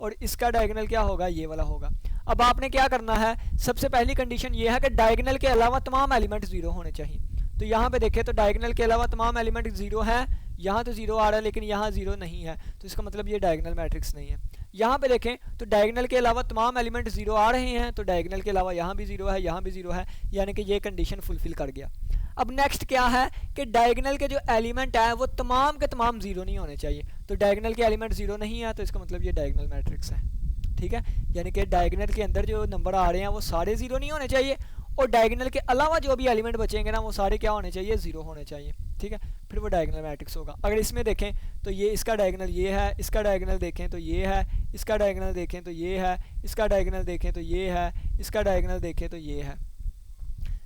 और इसका डायगोनल क्या होगा ये वाला होगा। अब आपने क्या करना है, सबसे पहली कंडीशन ये है कि डायगोनल के अलावा तमाम एलिमेंट 0 होने चाहिए। तो यहाँ पे देखें तो डायगोनल के अलावा तमाम एलिमेंट 0 है, यहाँ तो 0 आ रहा है लेकिन यहाँ 0 नहीं है, तो इसका मतलब ये डायगोनल मैट्रिक्स नहीं है। यहाँ पे देखें तो डायगोनल के अलावा तमाम एलिमेंट 0 आ रहे हैं, तो डायगोनल के अलावा यहाँ भी 0 है, यहाँ भी 0 है, यानी कि ये कंडीशन फुलफिल कर गया। अब नेक्स्ट क्या है कि डायगोनल के जो एलिमेंट है वो तमाम के तमाम 0 नहीं होने चाहिए। तो डायगोनल के एलिमेंट 0 नहीं है तो इसका मतलब ये डायगोनल मैट्रिक्स है, ठीक है। यानी कि डायगोनल के अंदर जो नंबर आ रहे हैं वो सारे 0 नहीं होने चाहिए, और डायगोनल के अलावा जो भी एलिमेंट बचेंगे ना वो सारे क्या होने चाहिए 0 होने चाहिए, ठीक है, फिर वो डायगोनल मैट्रिक्स होगा। अगर इसमें देखें तो ये इसका डायगोनल ये है, इसका डायगोनल देखें तो ये है, इसका डायगोनल देखें तो ये है, इसका डायगोनल देखें तो ये है, इसका डायगोनल देखें तो ये है।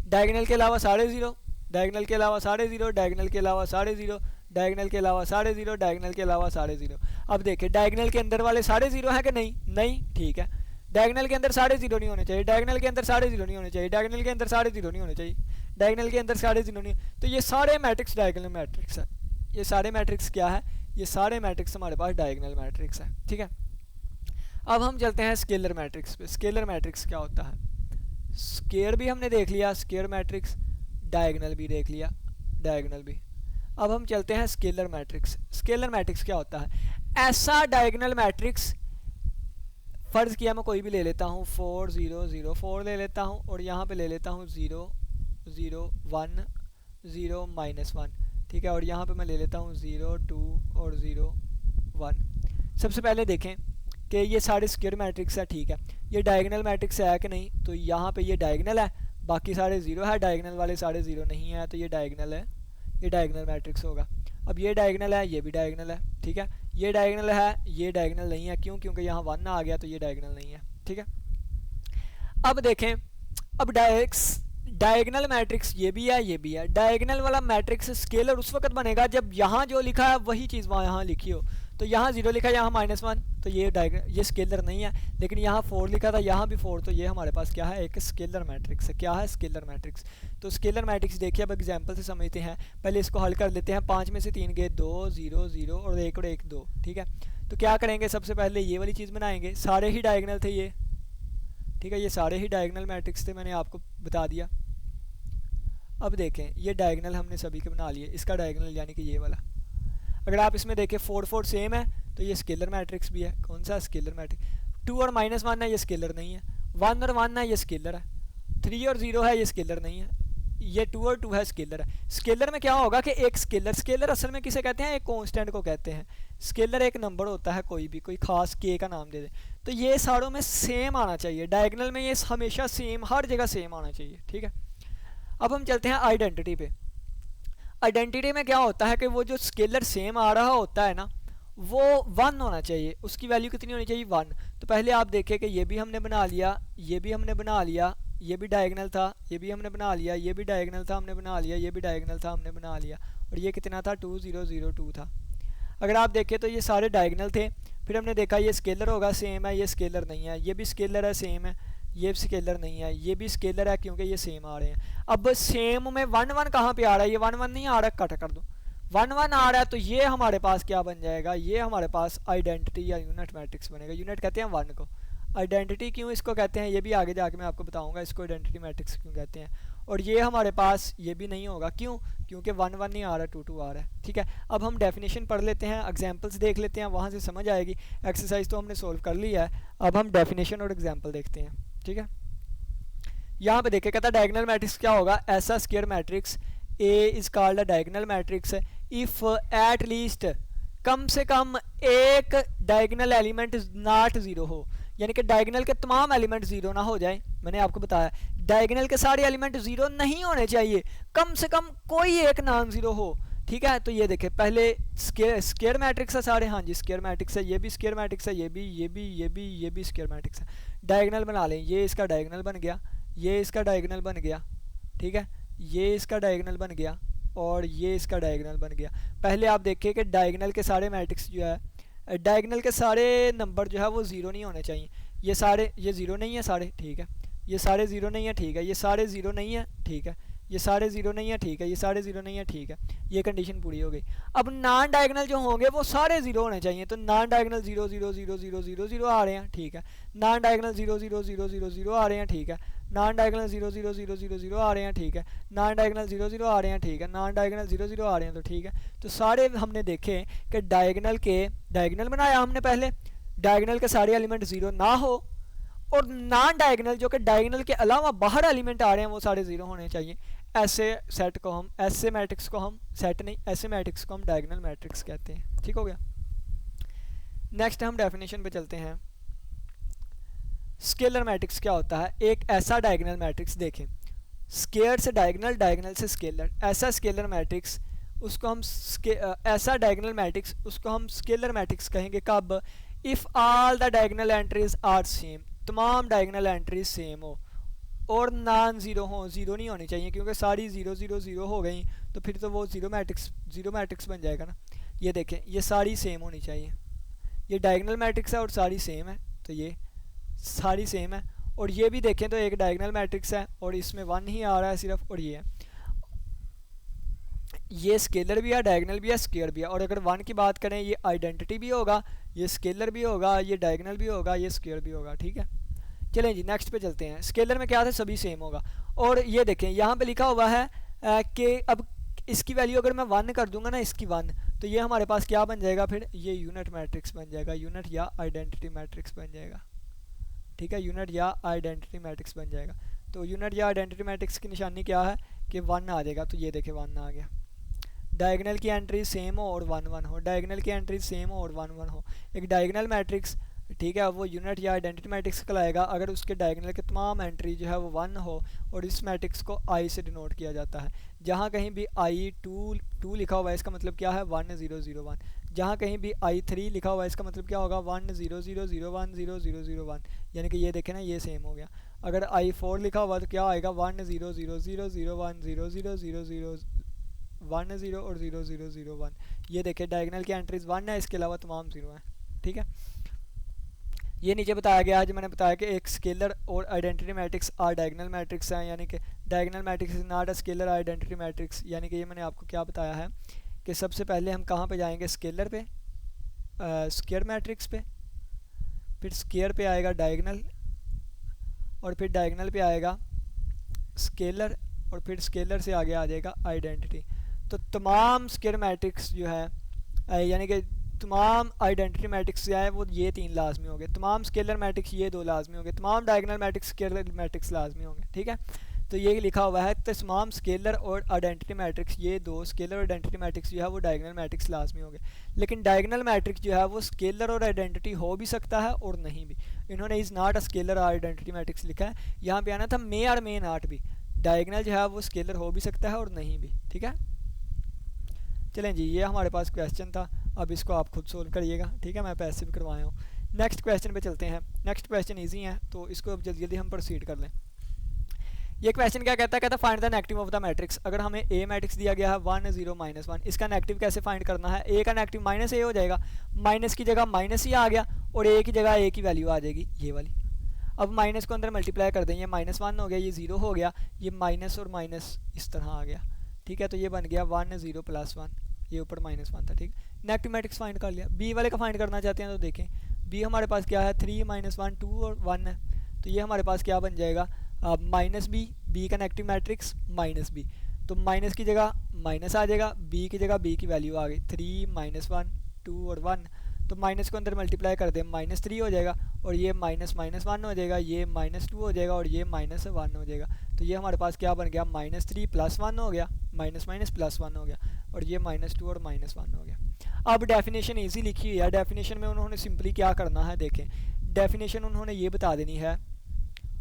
डायगोनल के अलावा सारे 0, डायगोनल के अलावा सारे 0, डायगोनल के अलावा सारे 0, डायगोनल के अलावा सारे 0, डायगोनल के अलावा सारे 0। अब देखें डायगोनल के अंदर वाले सारे 0 हैं कि नहीं, नहीं, ठीक है। डायगोनल के अंदर सारे 0 नहीं होने चाहिए, डायगोनल के अंदर सारे 0 नहीं होने चाहिए, डायगोनल के अंदर सारे 0 नहीं होने चाहिए, डायगोनल के अंदर सारे 0 नहीं, तो ये सारे मैट्रिक्स डायगोनल मैट्रिक्स है। ये सारे मैट्रिक्स क्या है, ये सारे मैट्रिक्स हमारे पास डायगोनल मैट्रिक्स है। ठीक है, अब हम चलते हैं स्केलर मैट्रिक्स पे। स्केलर मैट्रिक्स क्या होता है? स्केयर भी हमने देख लिया, स्केयर मैट्रिक्स, डायगोनल भी देख लिया, डायगोनल भी। अब हम चलते हैं स्केलर मैट्रिक्स। स्केलर मैट्रिक्स क्या होता है? ऐसा डायगोनल मैट्रिक्स, फ़र्ज़ किया मैं कोई भी ले लेता हूँ, 4 0 0 4 ले लेता हूँ, और यहाँ पे ले लेता हूँ 0 0 1 0 -1। ठीक है, और यहाँ पे मैं ले लेता हूँ 0 2 और 0 1। सबसे पहले देखें कि ये सारे स्क्वायर मैट्रिक्स है। ठीक है, ये डायगोनल मैट्रिक्स है कि नहीं? तो यहाँ पे ये डायगोनल है, बाकी सारे ज़ीरो है, डायगोनल वाले सारे ज़ीरो नहीं है, तो ये डायगोनल है, ये डायगोनल मैट्रिक्स होगा। अब ये डायगोनल है, ये भी डायगोनल है। ठीक है, ये डायगोनल है, ये डायगोनल नहीं है, क्यों? क्योंकि यहाँ 1 आ गया, तो ये डायगोनल नहीं है। ठीक है, अब देखें, अब डायगोनल मैट्रिक्स ये भी है, ये भी है। डायगोनल वाला मैट्रिक्स स्केलर उस वक्त बनेगा जब यहाँ जो लिखा है वही चीज़ वहाँ यहाँ लिखी हो। तो यहाँ 0 लिखा है, यहाँ -1, तो ये स्केलर नहीं है। लेकिन यहाँ 4 लिखा था, यहाँ भी 4, तो ये हमारे पास क्या है? एक स्केलर मैट्रिक्स है। क्या है? Scalar matrix. तो स्केलर मैट्रिक्स देखिए, अब एग्जाम्पल से समझते हैं। पहले इसको हल कर लेते हैं। 5 में से 3 गए, 2 0 0 और 1 2। ठीक है, तो क्या करेंगे? सबसे पहले ये वाली चीज़ बनाएंगे। सारे ही डायगोनल थे ये। ठीक है, ये सारे ही डायगोनल मैट्रिक्स थे, मैंने आपको बता दिया। अब देखें, ये डायगोनल हमने सभी के बना लिए। इसका डायगोनल यानी कि ये वाला, अगर आप इसमें देखें 4 4 सेम है, तो ये स्केलर मैट्रिक्स भी है। कौन सा? Scalar matrix. 2 और -1 है, ये स्केलर नहीं है। 1 और 1 है, ये स्केलर है। 3 और 0 है, ये स्केलर नहीं है। ये 2 और 2 है, स्केलर है। स्केलर में क्या होगा कि एक स्केलर असल में किसे कहते हैं? एक कांस्टेंट को कहते हैं। स्केलर एक नंबर होता है, कोई भी, कोई खास के का नाम दे दे, तो ये सारों में सेम आना चाहिए। डायगोनल में ये हमेशा सेम, हर जगह सेम आना चाहिए। ठीक है, अब हम चलते हैं आइडेंटिटी पे। आइडेंटिटी में क्या होता है कि वो जो स्केलर सेम आ रहा होता है ना, वो 1 होना चाहिए। उसकी वैल्यू कितनी होनी चाहिए? 1। तो पहले आप देखें कि ये भी हमने बना लिया, ये भी हमने बना लिया, ये भी डायगोनल था, ये भी हमने बना लिया, ये भी डायगोनल था, हमने बना लिया, ये भी डायगोनल था, हमने बना लिया, और ये कितना था? 2 0 0 2 था। अगर आप देखें तो ये सारे डायगोनल थे। फिर हमने देखा ये स्केलर होगा, सेम है, ये स्केलर नहीं है, ये भी स्केलर है, सेम है, ये स्केलर नहीं है, ये भी स्केलर है, क्योंकि ये सेम आ रहे हैं। अब सेम में 1 1 कहाँ पे आ रहा है? ये 1 1 नहीं आ रहा, कट कर दो। 1 1 आ रहा है, तो ये हमारे पास क्या बन जाएगा? ये हमारे पास आइडेंटिटी या यूनिट मैट्रिक्स बनेगा। यूनिट कहते हैं 1 को। आइडेंटिटी क्यों इसको कहते हैं, ये भी आगे जाके मैं आपको बताऊंगा, इसको आइडेंटिटी मैट्रिक्स क्यों कहते हैं। और ये हमारे पास ये भी नहीं होगा, क्यों? क्योंकि 1 1 नहीं आ रहा, 2 2 आ रहा है। ठीक है, अब हम डेफिनेशन पढ़ लेते हैं, एग्जाम्पल्स देख लेते हैं, वहाँ से समझ आएगी। एक्सरसाइज तो हमने सोल्व कर लिया है, अब हम डेफिनेशन और एग्जाम्पल देखते हैं। ठीक है, यहाँ पे देखे, कहता है डायगोनल मैट्रिक्स क्या होगा? ऐसा square matrix A is called a diagonal matrix if at least, कम से कम एक डायगोनल एलिमेंट नॉट ज़ीरो हो, यानी कि डायगोनल के तमाम एलिमेंट ज़ीरो ना हो जाए। मैंने आपको बताया डायगोनल के सारे एलिमेंट ज़ीरो नहीं होने चाहिए, कम से कम कोई एक नॉन ज़ीरो हो। ठीक है, तो ये देखें, पहले स्क्वायर मैट्रिक्स है सारे। हाँ जी, स्क्वायर मैट्रिक्स है, ये भी स्क्वायर मैट्रिक्स है, ये भी, ये भी, ये भी, ये भी स्क्वायर मैट्रिक्स है। डायगोनल बना लें, ये इसका डायगोनल बन गया, ये इसका डायगोनल बन गया। ठीक है, ये इसका डायगोनल बन गया, और ये इसका डायगोनल बन गया। पहले आप देखिए कि डायगोनल के सारे मैट्रिक्स जो है, डायगोनल के सारे नंबर जो है वो ज़ीरो नहीं होने चाहिए। ये सारे, ये ज़ीरो नहीं है सारे, ठीक है, ये सारे ज़ीरो नहीं है, ठीक है, ये सारे ज़ीरो नहीं है, ठीक है, ये सारे ज़ीरो नहीं है, ठीक है, ये सारे ज़ीरो नहीं है, ठीक है, ये कंडीशन पूरी हो गई। अब नॉन डायगोनल जो होंगे वो सारे ज़ीरो होने चाहिए, तो नॉन डायगोनल 0 0 0 0 0 0 आ रहे हैं, ठीक है, नॉन डायगोनल 0 0 0 0 0 आ रहे हैं, ठीक है, नॉन डायगोनल 0 0 0 0 0 आ रहे हैं, ठीक है, नॉन डायगोनल 0 0 आ रहे हैं, ठीक है, नॉन डायगोनल 0 0 आ रहे हैं, तो ठीक है। तो सारे हमने देखे कि डायगोनल बनाया हमने पहले, डायगोनल के सारे एलिमेंट ज़ीरो ना हो, और नॉन डायगोनल जो कि डायगोनल के अलावा बाहर एलिमेंट आ रहे हैं वो सारे ज़ीरो होने चाहिए। ऐसे सेट को हम, ऐसे मैट्रिक्स को हम, सेट नहीं, ऐसे मैट्रिक्स को हम डायगोनल मैट्रिक्स कहते हैं। ठीक हो गया। नेक्स्ट हम डेफिनेशन पे चलते हैं। स्केलर मैट्रिक्स क्या होता है? एक ऐसा डायगोनल मैट्रिक्स, देखें, स्केयर से डायगोनल, डायगोनल से स्केलर, ऐसा स्केलर मैट्रिक्स उसको हम ऐसा डायगोनल मैट्रिक्स उसको हम स्केलर मैट्रिक्स कहेंगे। कब? If all the diagonal entries are same, तमाम डायगोनल एंट्रीज सेम हो और नॉन ज़ीरो हो, ज़ीरो नहीं होनी चाहिए, क्योंकि सारी ज़ीरो ज़ीरो ज़ीरो हो गई तो फिर तो वो ज़ीरो मैट्रिक्स बन जाएगा ना। ये देखें, ये सारी सेम होनी चाहिए, ये डायगोनल मैट्रिक्स है और सारी सेम है, तो ये सारी सेम है। और ये भी देखें तो एक डायगोनल मैट्रिक्स है और इसमें 1 ही आ रहा है सिर्फ, और ये है ये स्केलर भी है, डायगनल भी है, स्क्वायर भी है। और अगर 1 की बात करें ये आइडेंटिटी भी होगा, ये स्केलर भी होगा, ये डायगनल भी होगा, ये स्क्वायर भी होगा। ठीक है, चलें जी नेक्स्ट पे चलते हैं। स्केलर में क्या था, सभी सेम होगा। और ये देखें यहाँ पे लिखा हुआ है कि अब इसकी वैल्यू अगर मैं 1 कर दूंगा ना, इसकी 1, तो ये हमारे पास क्या बन जाएगा, फिर ये यूनिट मैट्रिक्स बन जाएगा, यूनिट या आइडेंटिटी मैट्रिक्स बन जाएगा। ठीक है, यूनिट या आइडेंटिटी मैट्रिक्स बन जाएगा। तो यूनिट या आइडेंटिटी मैट्रिक्स की निशानी क्या है कि 1 आ जाएगा। तो ये देखें 1 आ गया। डायगनल की एंट्री सेम हो और 1 1 हो, डायगनल की एंट्री सेम हो और 1 1 हो। एक डायगनल मैट्रिक्स, ठीक है, वो यूनिट या आइडेंटिटी मैट्रिक्स कहलाएगा अगर उसके डायगनल के तमाम एंट्री जो है वो 1 हो और इस मैट्रिक्स को आई से डिनोट किया जाता है। जहाँ कहीं भी आई 2 लिखा हुआ है इसका मतलब क्या है 1 0 0 1। जहाँ कहीं भी आई 3 लिखा हुआ है इसका मतलब क्या होगा 1 0 0 0 1 0 0 0 1। यानी कि ये देखें ना, ये सेम हो गया। अगर आई 4 लिखा हुआ तो क्या आएगा 1 0 0 0 0 1 0 0 0 0 1 0 और 0 0 0 1। ये देखें डायगनल की एंट्रीज 1 है, इसके अलावा तमाम 0 हैं। ठीक है, ये नीचे बताया गया है जो मैंने बताया कि एक स्केलर और identity matrix are diagonal matrix है, यानी कि diagonal matrix is not a scalar identity matrix. यानी कि ये मैंने आपको क्या बताया है कि सबसे पहले हम कहाँ पे जाएंगे, स्केलर पे, स्क्वायर मैट्रिक्स पे, फिर स्क्वायर पे आएगा डायगनल, और फिर डायगनल पे आएगा स्केलर, और फिर स्केलर से आगे आ जाएगा आइडेंटिटी। तो तमाम स्क्वायर मैट्रिक्स जो है यानी कि तमाम आइडेंटिटी मैट्रिक्स जो है वो ये 3 लाजमी होंगे, तमाम स्केलर मैट्रिक्स ये 2 लाजमी होंगे, तमाम डायगनल मैट्रिक्स स्केलर मैट्रिक्स लाजमी होंगे। ठीक है, तो ये लिखा हुआ है तमाम स्केलर और आइडेंटिटी मैट्रिक्स, ये 2 स्केलर और आइडेंटिटी मैट्रिक्स जो है वो डायगनल मैट्रिक्स लाजमी होंगे। लेकिन डायगनल मैट्रिक्स जो है वो स्केलर और आइडेंटिटी हो भी सकता है और नहीं भी। इन्होंने is not a scalar identity matrix लिखा है, यहाँ पे आना था मे और मे नॉट भी। डायगनल जो है वो स्केलर हो भी सकता है और नहीं भी। ठीक है, चलें जी, ये हमारे पास क्वेश्चन था, अब इसको आप खुद सोल्व करिएगा। ठीक है, मैं पैसे भी करवाया हूँ। नेक्स्ट क्वेश्चन पे चलते हैं। नेक्स्ट क्वेश्चन इजी है तो इसको अब जल्दी जल्दी हम प्रोसीड कर लें। ये क्वेश्चन क्या कहता है, कहता है find the negative of the matrix. अगर हमें ए मैट्रिक्स दिया गया है 1 0 -1, इसका नेगेटिव कैसे फाइंड करना है। ए का नेगेटिव माइनस ए हो जाएगा, माइनस की जगह माइनस ही आ गया और ए की जगह ए की वैल्यू आ जाएगी ये वाली। अब माइनस को अंदर मल्टीप्लाई कर दें, ये -1 हो गया, ये 0 हो गया, ये माइनस और माइनस इस तरह आ गया। ठीक है, तो ये बन गया 1 0 +1, ये ऊपर -1 था। ठीक, नेगेटिव मैट्रिक्स फाइंड कर लिया। बी वाले का फाइंड करना चाहते हैं तो देखें, बी हमारे पास क्या है 3 -1 2 और 1 है। तो ये हमारे पास क्या बन जाएगा माइनस बी का नेगेटिव मैट्रिक्स माइनस बी। तो माइनस की जगह माइनस आ जाएगा, बी की जगह बी की वैल्यू आ गई 3 -1 2 और 1। तो माइनस को अंदर मल्टीप्लाई कर दें -3 हो जाएगा, और ये -1 हो जाएगा, ये -2 हो जाएगा और ये -1 हो जाएगा। तो ये हमारे पास क्या बन गया -3 +1 हो गया, माइनस +1 हो गया, और ये -2 और -1 हो गया। अब डेफिनेशन इजी लिखी हुई है। डेफिनेशन में उन्होंने सिंपली क्या करना है, देखें डेफिनेशन उन्होंने ये बता देनी है।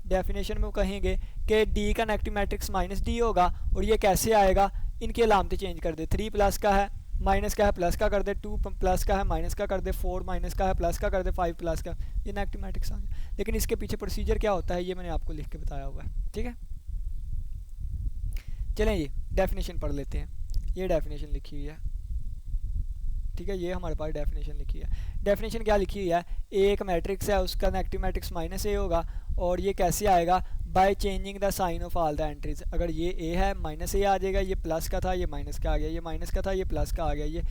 डेफिनेशन में वो कहेंगे कि डी का नेगेटिव मैट्रिक्स -d होगा, और ये कैसे आएगा, इनकी अलामतें चेंज कर दे। 3 प्लस का है माइनस का है प्लस का कर दे, 2 प्लस का है माइनस का कर दे, 4 माइनस का है प्लस का कर दे, 5 प्लस का, ये नेगेटिव मैट्रिक्स आ गया। लेकिन इसके पीछे प्रोसीजर क्या होता है ये मैंने आपको लिख के बताया हुआ है। ठीक है, चलें ये डेफिनेशन पढ़ लेते हैं। ये डेफिनेशन लिखी हुई है। ठीक है, ये हमारे पास डेफिनेशन लिखी है। डेफिनेशन क्या लिखी हुई है, एक मैट्रिक्स है उसका नेगेटिव मैट्रिक्स -a होगा, और ये कैसे आएगा, by changing the sign of all the entries. अगर ये a है -a आ जाएगा, ये प्लस का था ये माइनस का आ गया, ये माइनस का था ये प्लस का आ गया, ये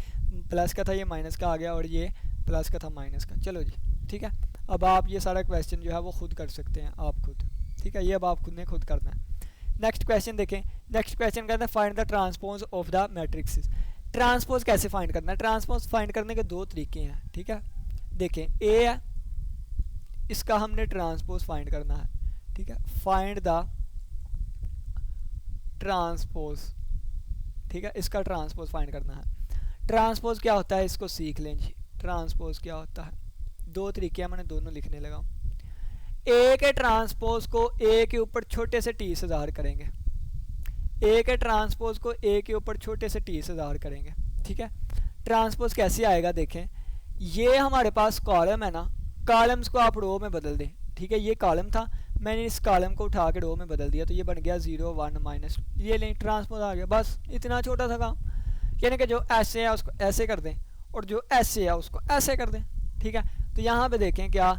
प्लस का था ये माइनस का आ गया, और ये प्लस का था माइनस का। चलो जी, ठीक है, अब आप ये सारा क्वेश्चन जो है वो खुद कर सकते हैं, आप खुद। ठीक है, ये अब आप खुद ने खुद करना है। नेक्स्ट क्वेश्चन देखें। नेक्स्ट क्वेश्चन कहते हैं find the transpose of the matrix. Transpose कैसे फाइंड करना है, ट्रांसपोज फाइंड करने के 2 तरीके हैं। ठीक है, देखें ए है, इसका हमने ट्रांसपोज फाइंड करना है। ठीक है, फाइंड द ट्रांसपोज। ठीक है, इसका ट्रांसपोज फाइंड करना है। ट्रांसपोज क्या होता है इसको सीख लें जी। ट्रांसपोज क्या होता है, 2 तरीके हैं, मैंने दोनों लिखने लगा। ए के ट्रांसपोज को ए के ऊपर छोटे से टी से ज़ाहिर करेंगे। ए के ट्रांसपोज को ए के ऊपर छोटे से टी से ज़ाहिर करेंगे। ठीक है, ट्रांसपोज कैसे आएगा, देखें ये हमारे पास कॉलम है ना, कॉलम्स को आप रो में बदल दें। ठीक है, ये कॉलम था, मैंने इस कॉलम को उठा के रो में बदल दिया, तो ये बन गया 0 1 -2। ये लें ट्रांसपोज आ गया, बस इतना छोटा सा काम। यानी कि जो ऐसे है उसको ऐसे कर दें और जो ऐसे है उसको ऐसे कर दें। ठीक है, तो यहाँ पे देखें क्या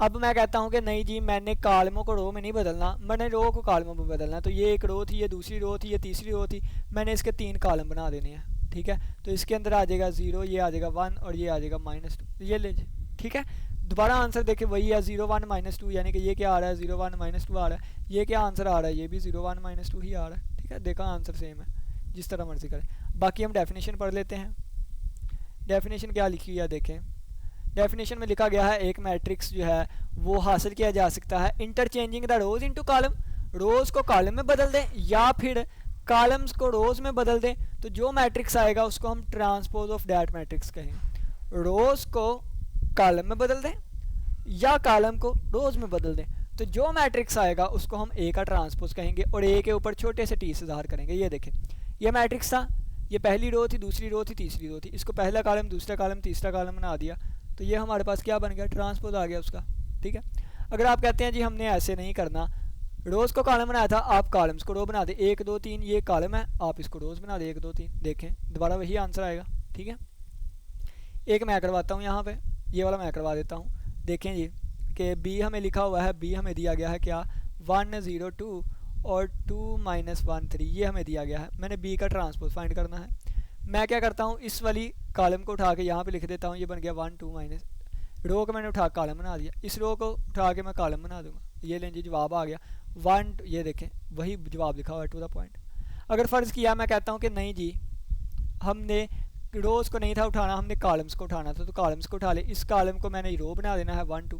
अब मैं कहता हूँ कि नहीं जी, मैंने कॉलमों को रो में नहीं बदलना, मैंने रो को कॉलमों में बदलना है। तो ये एक रो थी, ये दूसरी रो थी, ये तीसरी रो थी, मैंने इसके 3 कॉलम बना देने हैं। ठीक है, तो इसके अंदर आ जाएगा 0, ये आ जाएगा 1 और ये आ जाएगा -2, ये ले। ठीक है, दोबारा आंसर देखे वही है 0 1 -2, यानी कि ये क्या आ रहा है 0 1 -2 आ रहा है। ये क्या आंसर आ रहा है, ये भी 0 1 -2 ही आ रहा है। ठीक है, देखा आंसर सेम है, जिस तरह मर्जी करें। बाकी हम डेफिनेशन पढ़ लेते हैं। डेफिनेशन क्या लिखी हुई है देखें। डेफिनेशन में लिखा गया है एक मैट्रिक्स जो है वो हासिल किया जा सकता है interchanging the rows into column, rows को कॉलम में बदल दें या फिर कॉलम्स को रोज में बदल दें। तो जो मैट्रिक्स आएगा उसको हम ट्रांसपोज ऑफ दैट मैट्रिक्स कहेंगे। रोज को कॉलम में बदल दें या कॉलम को रोज में बदल दें, तो जो मैट्रिक्स आएगा उसको हम ए का ट्रांसपोज कहेंगे और ए के ऊपर छोटे से टी से ज़ाहिर करेंगे। ये देखें, ये मैट्रिक्स था, ये पहली रो थी, दूसरी रो थी, तीसरी रो थी, इसको पहला कॉलम, दूसरा कॉलम, तीसरा कॉलम बना दिया, तो ये हमारे पास क्या बन गया, ट्रांसपोज आ गया उसका। ठीक है, अगर आप कहते हैं जी हमने ऐसे नहीं करना, रोज को कॉलम बनाया था, आप कॉलम्स को रो बना दे, 1 2 3 ये कॉलम है, आप इसको रोज बना दे 1 2 3, देखें दोबारा वही आंसर आएगा। ठीक है, एक मैं करवाता हूँ यहाँ पे, ये वाला मैं करवा देता हूँ। देखें जी कि बी हमें लिखा हुआ है, बी हमें दिया गया है क्या 1 0 2 और 2 -1 3, ये हमें दिया गया है। मैंने बी का ट्रांसपोज फाइंड करना है। मैं क्या करता हूँ, इस वाली कॉलम को उठा के यहाँ पे लिख देता हूँ, ये बन गया 1 2 माइनस, रो को मैंने उठा कॉलम बना दिया, इस रो को उठा के मैं कॉलम बना दूंगा। ये लें जी, जवाब आ गया 1, ये देखें वही जवाब लिखा हुआ है टू द पॉइंट। अगर फ़र्ज़ किया मैं कहता हूँ कि नहीं जी हमने रोज़ को नहीं था उठाना, हमने कॉलम्स को उठाना था, तो कॉलम्स को उठा ले, इस कॉलम को मैंने रो बना देना है 1 2,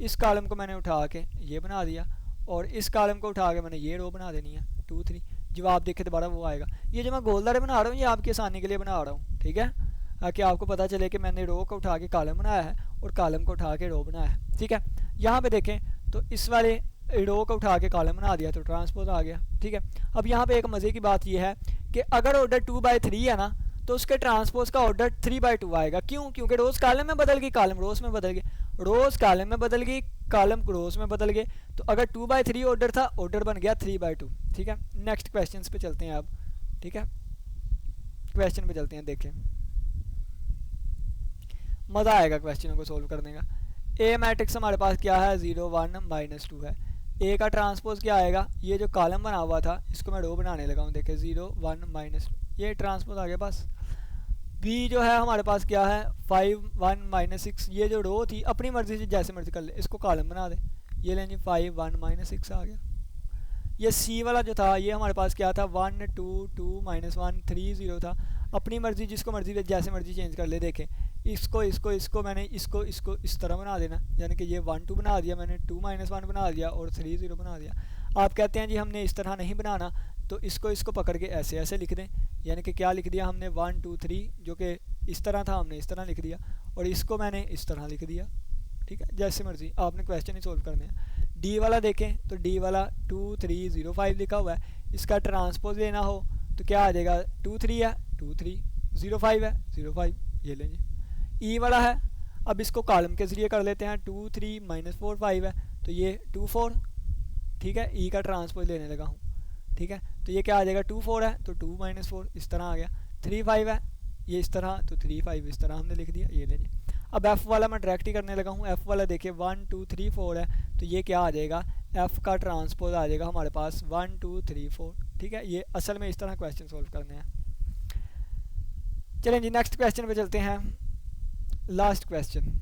इस कॉलम को मैंने उठा के ये बना दिया और इस कॉलम को उठा के मैंने ये रो बना देनी है 2 3, जवाब देखे दोबारा वो आएगा। ये जो मैं गोलदारे बना रहा हूँ ये आपकी आसानी के लिए बना रहा हूँ। ठीक है, ताकि आपको पता चले कि मैंने रो को उठा के कॉलम बनाया है और कॉलम को उठा के रो बनाया है। ठीक है, यहाँ पे देखें तो इस वाले रो को उठा के कॉलम बना दिया तो ट्रांसपोज आ गया। ठीक है, अब यहाँ पे एक मज़े की बात यह है कि अगर ऑर्डर 2/3 है ना तो उसके ट्रांसपोज का ऑर्डर 3/2 आएगा। क्यों? क्योंकि रोज़ कॉलम में बदल गई, कॉलम रोज़ में बदल गई, रोज़ कॉलम में बदल गई, कॉलम रोज़ में बदल गए, तो अगर 2/3 ऑर्डर था, ऑर्डर बन गया 3/2। ठीक है, नेक्स्ट क्वेश्चन पे चलते हैं अब। ठीक है, क्वेश्चन पे चलते हैं, देखें मज़ा आएगा क्वेश्चनों को सोल्व करने का। ए मैट्रिक्स हमारे पास क्या है 0 1 -2 है। ए का ट्रांसपोज क्या आएगा, ये जो कॉलम बना हुआ था इसको मैं रो बनाने लगा हूँ, देखें 0 1 -2, ये ट्रांसपोज आ गया बस। बी जो है हमारे पास क्या है 5 1 -6, ये जो रो थी अपनी मर्जी से जैसे मर्जी कर ले, इसको कॉलम बना दे, ये लें जी 5 1 -6 आ गया। ये सी वाला जो था ये हमारे पास क्या था 1 2 2 -1 3 0 था, अपनी मर्जी जिसको मर्जी जैसे मर्जी चेंज कर ले। देखें इसको मैंने इसको इस तरह बना देना, यानी कि ये 1 2 बना दिया मैंने, 2 -1 बना दिया और 3 0 बना दिया। आप कहते हैं जी हमने इस तरह नहीं बनाना, तो इसको पकड़ के ऐसे ऐसे लिख दें, यानी कि क्या लिख दिया हमने 1 2 3 जो कि इस तरह था हमने इस तरह लिख दिया और इसको मैंने इस तरह लिख दिया। ठीक है, जैसे मर्जी आपने क्वेश्चन ही सोल्व करने हैं। डी वाला देखें तो डी वाला 2 3 0 5 लिखा हुआ है, इसका ट्रांसपोज लेना हो तो क्या आ जाएगा 2 3 है 2 3, 0 5 है 0 5, ये लें जी। ई वाला है, अब इसको कॉलम के ज़रिए कर लेते हैं, 2 3 -4 5 है तो ये 2 4। ठीक है, ई का ट्रांसपोज लेने लगा हूँ। ठीक है, तो ये क्या आ जाएगा 2 4 है तो 2 -4 इस तरह आ गया, 3 5 है ये इस तरह तो 3 5 इस तरह हमने लिख दिया, ये लें जी। अब एफ़ वाला मैं डायरेक्ट ही करने लगा हूँ, एफ़ वाला देखिए 1 2 3 4 है तो ये क्या आ जाएगा एफ़ का ट्रांसपोज आ जाएगा हमारे पास 1 2 3 4। ठीक है, ये असल में इस तरह क्वेश्चन सोल्व करने हैं। चलें जी नेक्स्ट क्वेश्चन पे चलते हैं। लास्ट क्वेश्चन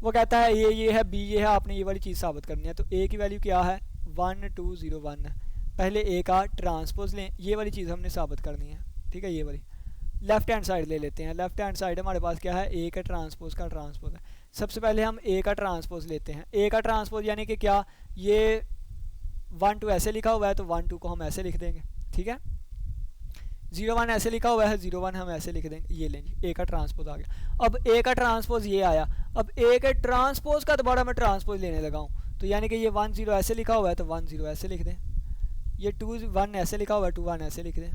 वो कहता है ये है, बी ये है, आपने ये वाली चीज़ साबित करनी है। तो ए की वैल्यू क्या है 1 2 0 1 है, पहले ए का ट्रांसपोज लें, ये वाली चीज़ हमने साबित करनी है। ठीक है, ये वाली लेफ्ट हैंड साइड ले लेते हैं। लेफ्ट हैंड साइड हमारे पास क्या है ए का ट्रांसपोज का ट्रांसपोज है। सबसे पहले हम ए का ट्रांसपोज लेते हैं। ए का ट्रांसपोज यानी कि क्या, ये 1 2 ऐसे लिखा हुआ है तो 1 2 को हम ऐसे लिख देंगे। ठीक है, 0 1 ऐसे लिखा हुआ है 0 1 हम ऐसे लिख देंगे, ये लेंगे, ए का ट्रांसपोज आ गया। अब ए का ट्रांसपोज ये आया, अब ए के ट्रांसपोज का दोबारा मैं ट्रांसपोज लेने लगा हूँ, तो यानी कि ये 1 0 ऐसे लिखा हुआ है तो 1 0 ऐसे लिख दें, ये 2 1 ऐसे लिखा हुआ है 2 1 ऐसे लिख दें।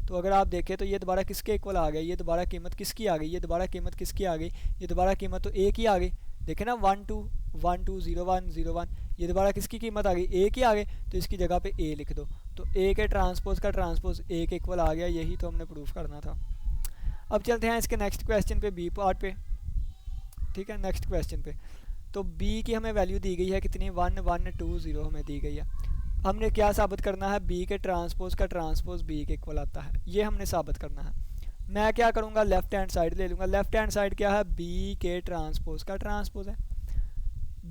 तो अगर आप देखें तो ये दोबारा किसके इक्वल आ गया, ये दोबारा कीमत किसकी आ गई, ये दोबारा कीमत किसकी आ गई, ये दोबारा कीमत तो ए की आ गई। देखें ना 1 2 1 2 0 1 0 1, ये दोबारा किसकी कीमत आ गई, ए की आ गई, तो इसकी जगह पे ए लिख दो, तो ए के ट्रांसपोज का ट्रांसपोज ए के इक्वल आ गया, यही तो हमने प्रूफ करना था। अब चलते हैं इसके नेक्स्ट क्वेश्चन पे, बी पार्ट पे। ठीक है, नेक्स्ट क्वेश्चन पे तो b की हमें वैल्यू दी गई है कितनी 1120 हमें दी गई है। हमने क्या साबित करना है, b के ट्रांसपोज का ट्रांसपोज b के इक्वल आता है, ये हमने साबित करना है। मैं क्या करूँगा, लेफ्ट हैंड साइड ले लूँगा। लेफ्ट हैंड साइड क्या है, b के ट्रांसपोज का ट्रांसपोज है।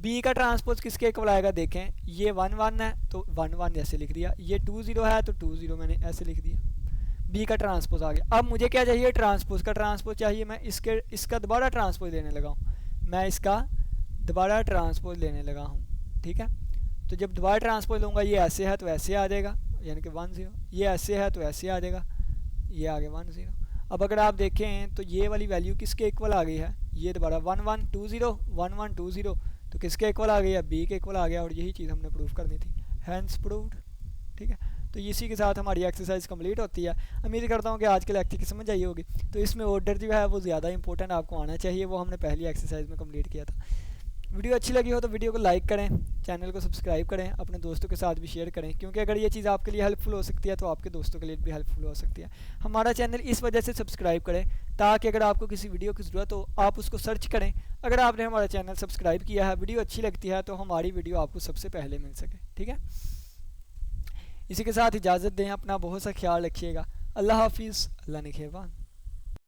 b का ट्रांसपोज किसके इक्वल आएगा, देखें ये 1 1 है तो 1 1 ऐसे लिख दिया, ये 2 0 है तो 2 0 मैंने ऐसे लिख दिया, b का ट्रांसपोज आ गया। अब मुझे क्या चाहिए, ट्रांसपोज का ट्रांसपोज चाहिए। मैं इसका दोबारा ट्रांसपोज लेने लगा हूँ, मैं इसका दोबारा ट्रांसपोज लेने लगा हूँ, ठीक है। तो जब दोबारा ट्रांसपोज लूँगा, ये ऐसे है तो ऐसे आ जाएगा, यानी कि 1 0, ये ऐसे है तो ऐसे आ जाएगा, ये आ गया 1 0। अब अगर आप देखें तो ये वाली वैल्यू किसके इक्वल आ गई है, ये दोबारा 1 1 2 0 1 1 2 0, तो किसके इक्वल आ गई है, b के इक्वल आ गया, और यही चीज़ हमने प्रूफ करनी थी, हैंस प्रूव्ड, ठीक है। तो इसी के साथ हमारी एक्सरसाइज कंप्लीट होती है। उम्मीद करता हूँ कि आज के लेक्चर की समझ आई होगी। तो इसमें ऑर्डर जो है वो ज़्यादा इंपॉर्टेंट आपको आना चाहिए, वो हमने पहली एक्सरसाइज में कंप्लीट किया था। वीडियो अच्छी लगी हो तो वीडियो को लाइक करें, चैनल को सब्सक्राइब करें, अपने दोस्तों के साथ भी शेयर करें, क्योंकि अगर ये चीज़ आपके लिए हेल्पफुल हो सकती है तो आपके दोस्तों के लिए भी हेल्पफुल हो सकती है। हमारा चैनल इस वजह से सब्सक्राइब करें ताकि अगर आपको किसी वीडियो की ज़रूरत हो आप उसको सर्च करें। अगर आपने हमारा चैनल सब्सक्राइब किया है, वीडियो अच्छी लगती है, तो हमारी वीडियो आपको सबसे पहले मिल सके, ठीक है। इसी के साथ इजाज़त दें, अपना बहुत सा ख्याल रखिएगा। अल्लाह हाफिज़, अल्लाह निगहबान।